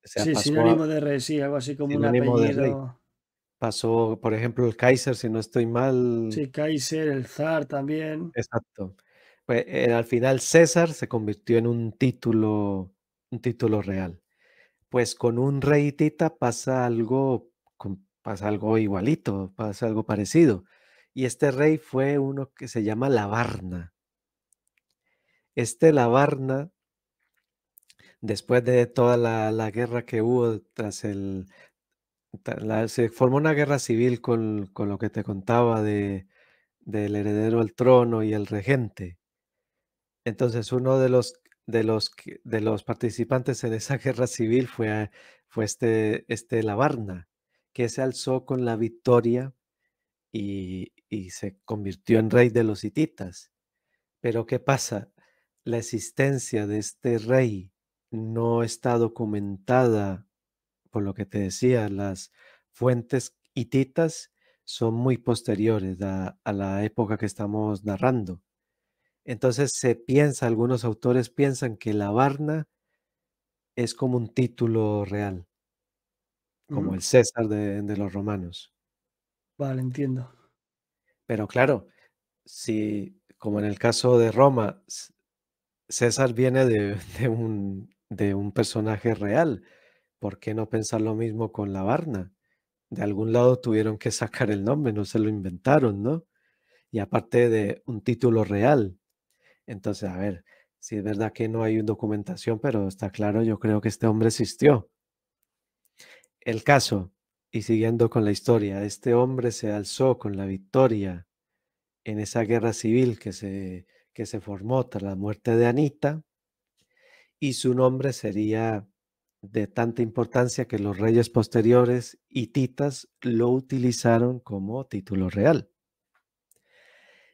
O sea, sí, pasó a sinónimo de rey, sí, algo así como un sinónimo de rey. apellido. Pasó, por ejemplo, el Kaiser, si no estoy mal. Sí, Kaiser, el zar también. Exacto. Pues, al final César se convirtió en un título real. Pues con un rey hitita pasa algo igualito, pasa algo parecido. Y este rey fue uno que se llama Labarna. Este Labarna, después de toda la guerra que hubo tras se formó una guerra civil con lo que te contaba del heredero al trono y el regente. Entonces, uno de los participantes en esa guerra civil fue este Labarna, que se alzó con la victoria y se convirtió en rey de los hititas. Pero, ¿qué pasa? La existencia de este rey no está documentada, por lo que te decía, las fuentes hititas son muy posteriores a la época que estamos narrando. Entonces algunos autores piensan que la Varna es como un título real, como Ujú. el César de los romanos. Vale, entiendo. Pero claro, si, como en el caso de Roma, César viene de un personaje real, ¿por qué no pensar lo mismo con la Varna? De algún lado tuvieron que sacar el nombre, no se lo inventaron, ¿no? Y aparte de un título real. Entonces, a ver, si es verdad que no hay documentación, pero está claro, yo creo que este hombre existió. El caso, y siguiendo con la historia, este hombre se alzó con la victoria en esa guerra civil que se formó tras la muerte de Anita, y su nombre sería de tanta importancia que los reyes posteriores hititas lo utilizaron como título real.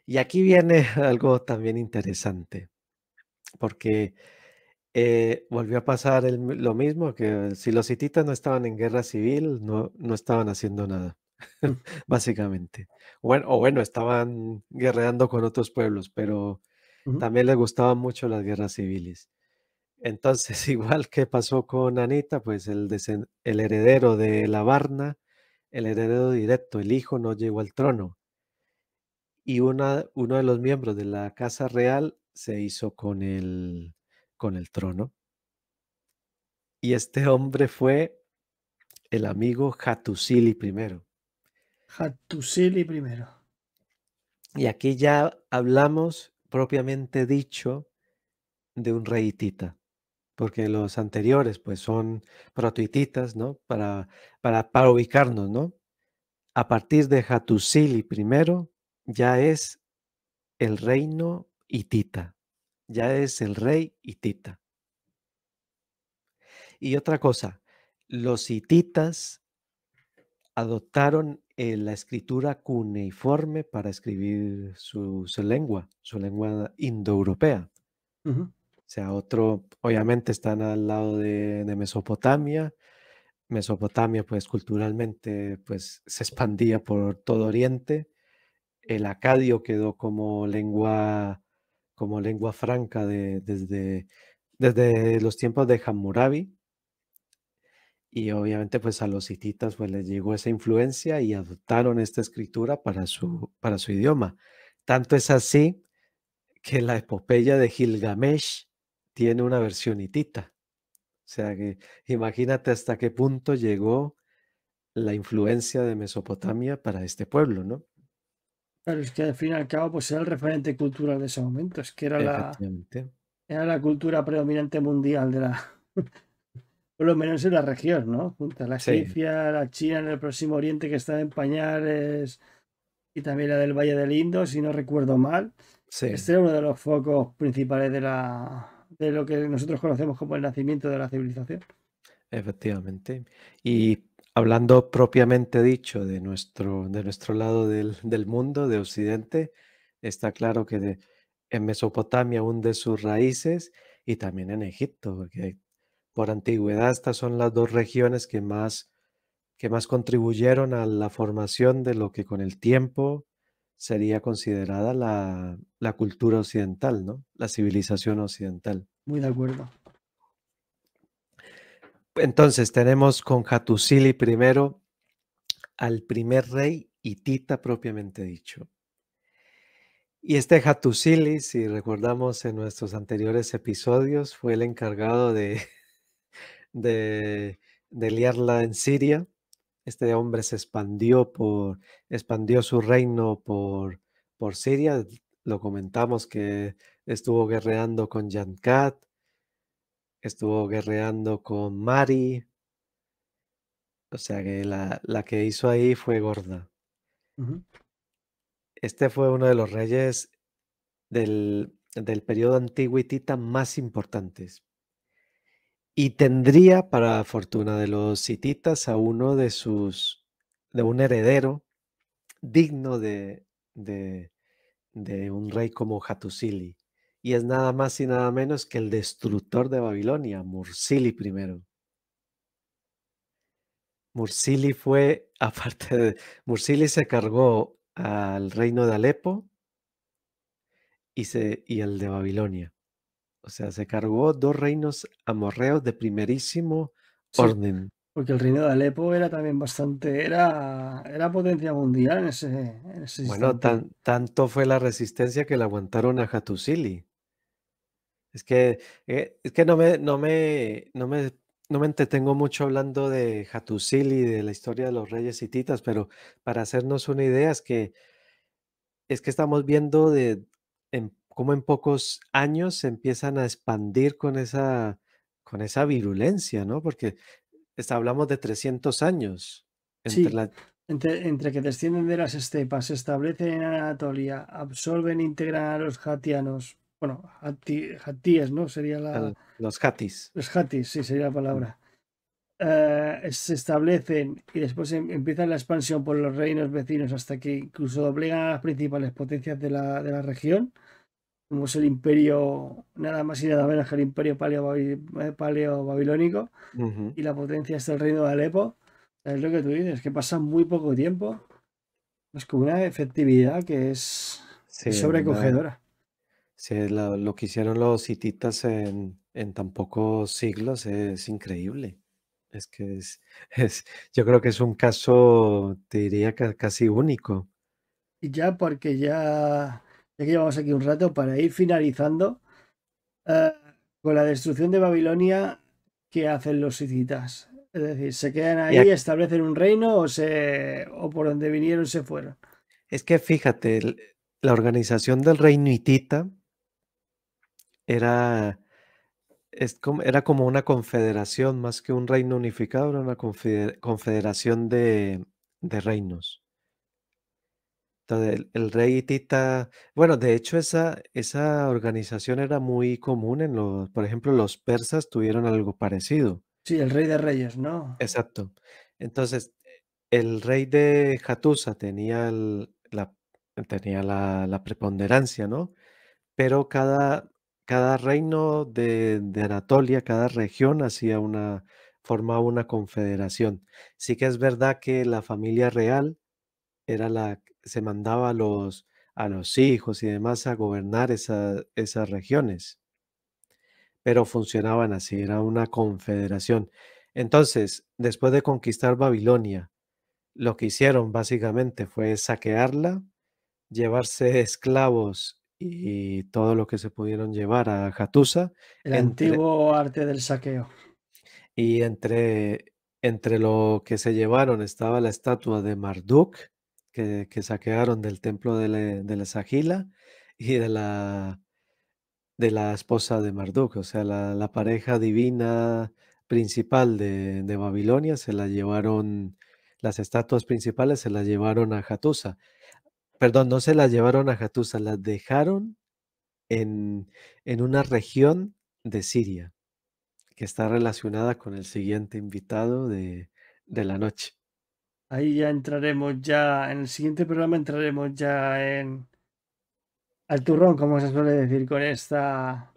Y aquí viene algo también interesante, porque volvió a pasar lo mismo, que si los hititas no estaban en guerra civil, no estaban haciendo nada, Mm, básicamente. Bueno, estaban guerreando con otros pueblos, pero ujú. también les gustaban mucho las guerras civiles. Entonces, igual que pasó con Anita, pues el heredero de la Varna, el heredero directo, el hijo, no llegó al trono. Y uno de los miembros de la casa real se hizo con el trono. Y este hombre fue el amigo Hattusili primero. Hattusili primero. Y aquí ya hablamos propiamente dicho de un rey hitita, porque los anteriores pues son protohititas, ¿no? Para ubicarnos, ¿no? A partir de Hattusili primero ya es el reino hitita, ya es el rey hitita. Y otra cosa, los hititas adoptaron la escritura cuneiforme para escribir su lengua indoeuropea. Ujú. O sea, obviamente están al lado de Mesopotamia. Mesopotamia, pues culturalmente, pues se expandía por todo Oriente. El acadio quedó como lengua franca desde los tiempos de Hammurabi. Y obviamente, pues a los hititas pues les llegó esa influencia y adoptaron esta escritura para su idioma. Tanto es así que la epopeya de Gilgamesh tiene una versión hitita. O sea que imagínate hasta qué punto llegó la influencia de Mesopotamia para este pueblo, ¿no? Claro, es que al fin y al cabo, pues era el referente cultural de ese momento. Es que Efectivamente. era la cultura predominante mundial de la, por lo menos en la región, ¿no? Junto a la Sí, egipcia, la china en el Próximo Oriente que está en pañales. y también la del Valle del Indo, si no recuerdo mal. Sí, Este era uno de los focos principales de lo que nosotros conocemos como el nacimiento de la civilización. efectivamente. Y hablando propiamente dicho de nuestro lado del mundo, de Occidente, está claro que en Mesopotamia hunde sus raíces y también en Egipto, porque por antigüedad estas son las dos regiones que más contribuyeron a la formación de lo que con el tiempo sería considerada la cultura occidental, ¿no? La civilización occidental. Muy de acuerdo. Entonces tenemos con Hattusili primero al primer rey hitita propiamente dicho. Y este Hattusili, si recordamos en nuestros anteriores episodios, fue el encargado de, de liarla en Siria. Este hombre expandió su reino por Siria. Lo comentamos que estuvo guerreando con Yankat, estuvo guerreando con Mari, o sea que la que hizo ahí fue gorda. Ujú. Este fue uno de los reyes del periodo antiguo hitita más importantes. Y tendría, para fortuna de los hititas, a uno de un heredero digno de, de un rey como Hattusili. Y es nada más y nada menos que el destructor de Babilonia, Mursili I. Mursili fue, Mursili se cargó al reino de Alepo y el de Babilonia. O sea, se cargó dos reinos amorreos de primerísimo Sí, orden. porque el reino de Alepo era también bastante, era potencia mundial en ese Bueno, instante. tanto fue la resistencia que le aguantaron a Hattusili. Es que no me entretengo mucho hablando de Hattusili y de la historia de los reyes hititas, pero para hacernos una idea es que estamos viendo cómo en pocos años se empiezan a expandir con esa virulencia, ¿no? Porque hablamos de 300 años entre Sí, la, entre que descienden de las estepas, se establecen en Anatolia, absorben e integran a los jatianos, bueno, jatíes, ¿no? Sería los Hatis. los jatis, sí, sería la Mm, palabra. Se establecen y después empieza la expansión por los reinos vecinos hasta que incluso doblegan a las principales potencias de la región, como es el imperio, nada más y nada menos que el imperio paleo-babilónico ujú. y la potencia es el reino de Alepo. Es lo que tú dices, que pasa muy poco tiempo, es con una efectividad que es Sí, sobrecogedora. sí, lo que hicieron los hititas en tan pocos siglos es increíble. Es que yo creo que es un caso, te diría que casi único. Y ya porque ya que llevamos aquí un rato, para ir finalizando, eh, con la destrucción de Babilonia, ¿qué hacen los hititas? Es decir, ¿se quedan Y ahí, establecen un reino o por donde vinieron se fueron? es que fíjate, la organización del reino hitita era, era como una confederación, más que un reino unificado, era una confederación de reinos. Entonces, el rey hitita, bueno, de hecho esa organización era muy común por ejemplo, los persas tuvieron algo parecido. Sí, el rey de reyes, ¿no? Exacto. Entonces, el rey de Hattusa tenía la preponderancia, ¿no? Pero cada reino de Anatolia, cada región formaba una confederación. Sí que es verdad que la familia real se mandaba a los hijos y demás a gobernar esas regiones, pero funcionaban así, era una confederación. Entonces, después de conquistar Babilonia, lo que hicieron básicamente fue saquearla, llevarse esclavos y todo lo que se pudieron llevar a Hattusa, El entre, antiguo arte del saqueo. y entre lo que se llevaron estaba la estatua de Marduk, que saquearon del templo de la Sagila y de la esposa de Marduk, o sea, la pareja divina principal de Babilonia, las estatuas principales se las llevaron a Hattusa. perdón, no se las llevaron a Hattusa, las dejaron en una región de Siria, que está relacionada con el siguiente invitado de la noche. Ahí ya entraremos ya, en el siguiente programa entraremos ya al turrón, como se suele decir, con esta.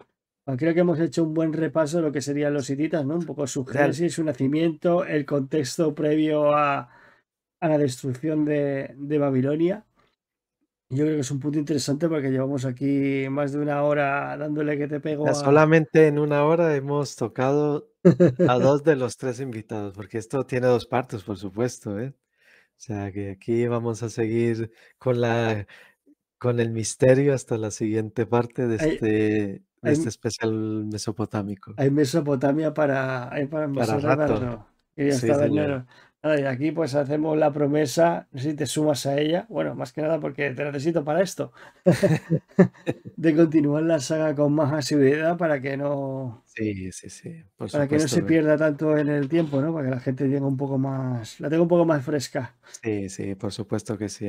Bueno, creo que hemos hecho un buen repaso de lo que serían los hititas, ¿no? Un poco su O sea, génesis, su nacimiento, el contexto previo a la destrucción de Babilonia. Yo creo que es un punto interesante porque llevamos aquí más de una hora dándole que te pego a. solamente en una hora hemos tocado a 2 de los 3 invitados, porque esto tiene 2 partes, por supuesto, ¿eh? O sea, que aquí vamos a seguir con el misterio hasta la siguiente parte de Hay, este hay, especial mesopotámico. hay Mesopotamia para Para nosotros rato. verlo, queridos Sí, señor. taberneros. Nada, y aquí pues hacemos la promesa, no sé si te sumas a ella, bueno, más que nada porque te necesito para esto, de continuar la saga con más asiduidad Sí, sí, sí, por para que no se supuesto. pierda tanto en el tiempo, ¿no? Para que la gente tenga un poco más, la tenga un poco más fresca. Sí, sí, por supuesto que sí.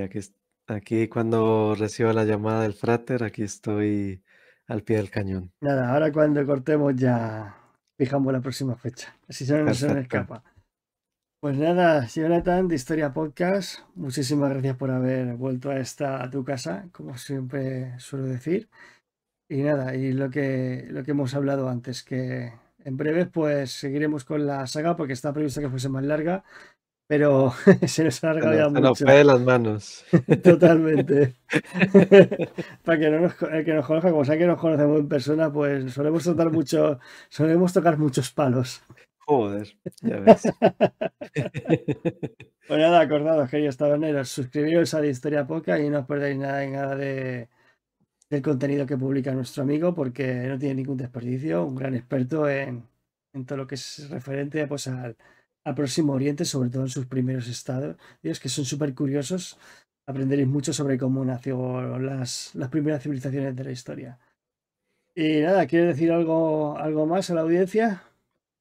Aquí cuando reciba la llamada del frater, aquí estoy al pie del cañón. Nada, ahora cuando cortemos ya fijamos la próxima fecha, así no se nos Perfecto. escapa. Pues nada, Jonathan de Historia Podcast, muchísimas gracias por haber vuelto a tu casa, como siempre suelo decir. Y nada, y lo que hemos hablado antes, que en breve pues seguiremos con la saga porque está previsto que fuese más larga, pero se nos ha alargado ya Se nos fue mucho, de las manos. totalmente. Para que no el que nos conozca, como sea que nos conocemos en persona, pues solemos tocar muchos palos. Joder, ya ves. Pues nada, acordados, queridos taberneros, suscribiros a la Historia Poca y no os perdáis nada del contenido que publica nuestro amigo porque no tiene ningún desperdicio, un gran experto en todo lo que es referente pues, al Próximo Oriente, sobre todo en sus primeros estados, que son súper curiosos. Aprenderéis mucho sobre cómo nació las primeras civilizaciones de la historia. Y nada, ¿quieres decir algo más a la audiencia?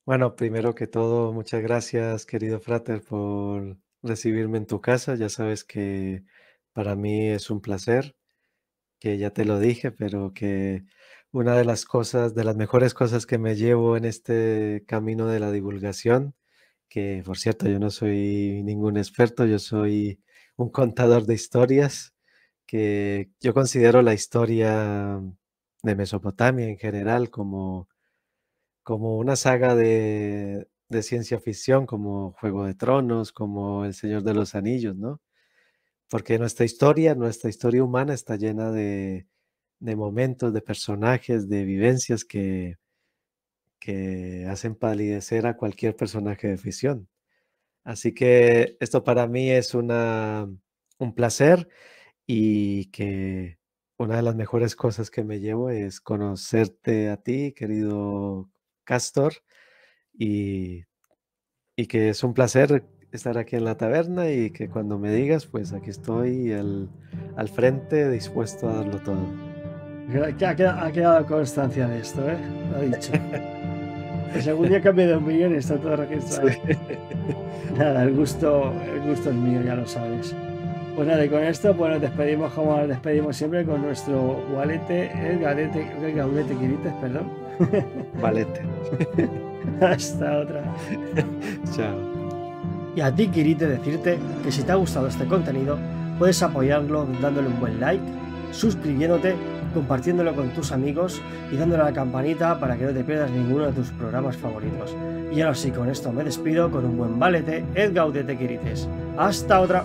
Bueno, primero que todo, muchas gracias, querido frater, por recibirme en tu casa. Ya sabes que para mí es un placer, que ya te lo dije, pero que una de las cosas, de las mejores cosas que me llevo en este camino de la divulgación, que por cierto, yo no soy ningún experto, yo soy un contador de historias, que yo considero la historia de Mesopotamia en general como una saga de ciencia ficción, como Juego de Tronos, como El Señor de los Anillos, ¿no? Porque nuestra historia humana está llena de momentos, de personajes, de vivencias que hacen palidecer a cualquier personaje de ficción. Así que esto para mí es un placer y que una de las mejores cosas que me llevo es conocerte a ti, querido Castor, y y que es un placer estar aquí en la taberna y que cuando me digas, pues aquí estoy al frente, dispuesto a darlo todo. Ha quedado constancia de esto, ¿eh? Lo ha dicho. Pues algún día cambie de opinión y está todo registrado. Sí. Nada, el gusto es mío, ya lo sabes. Pues nada, y con esto pues nos despedimos como nos despedimos siempre con nuestro gualete, el gaulete Quirites, perdón. Valete. Hasta otra. Chao. Y a ti, Quirite, decirte que si te ha gustado este contenido, puedes apoyarlo dándole un buen like, suscribiéndote, compartiéndolo con tus amigos y dándole a la campanita para que no te pierdas ninguno de tus programas favoritos. Y ahora sí, con esto me despido con un buen valete, et gaudete Quirites. ¡Hasta otra!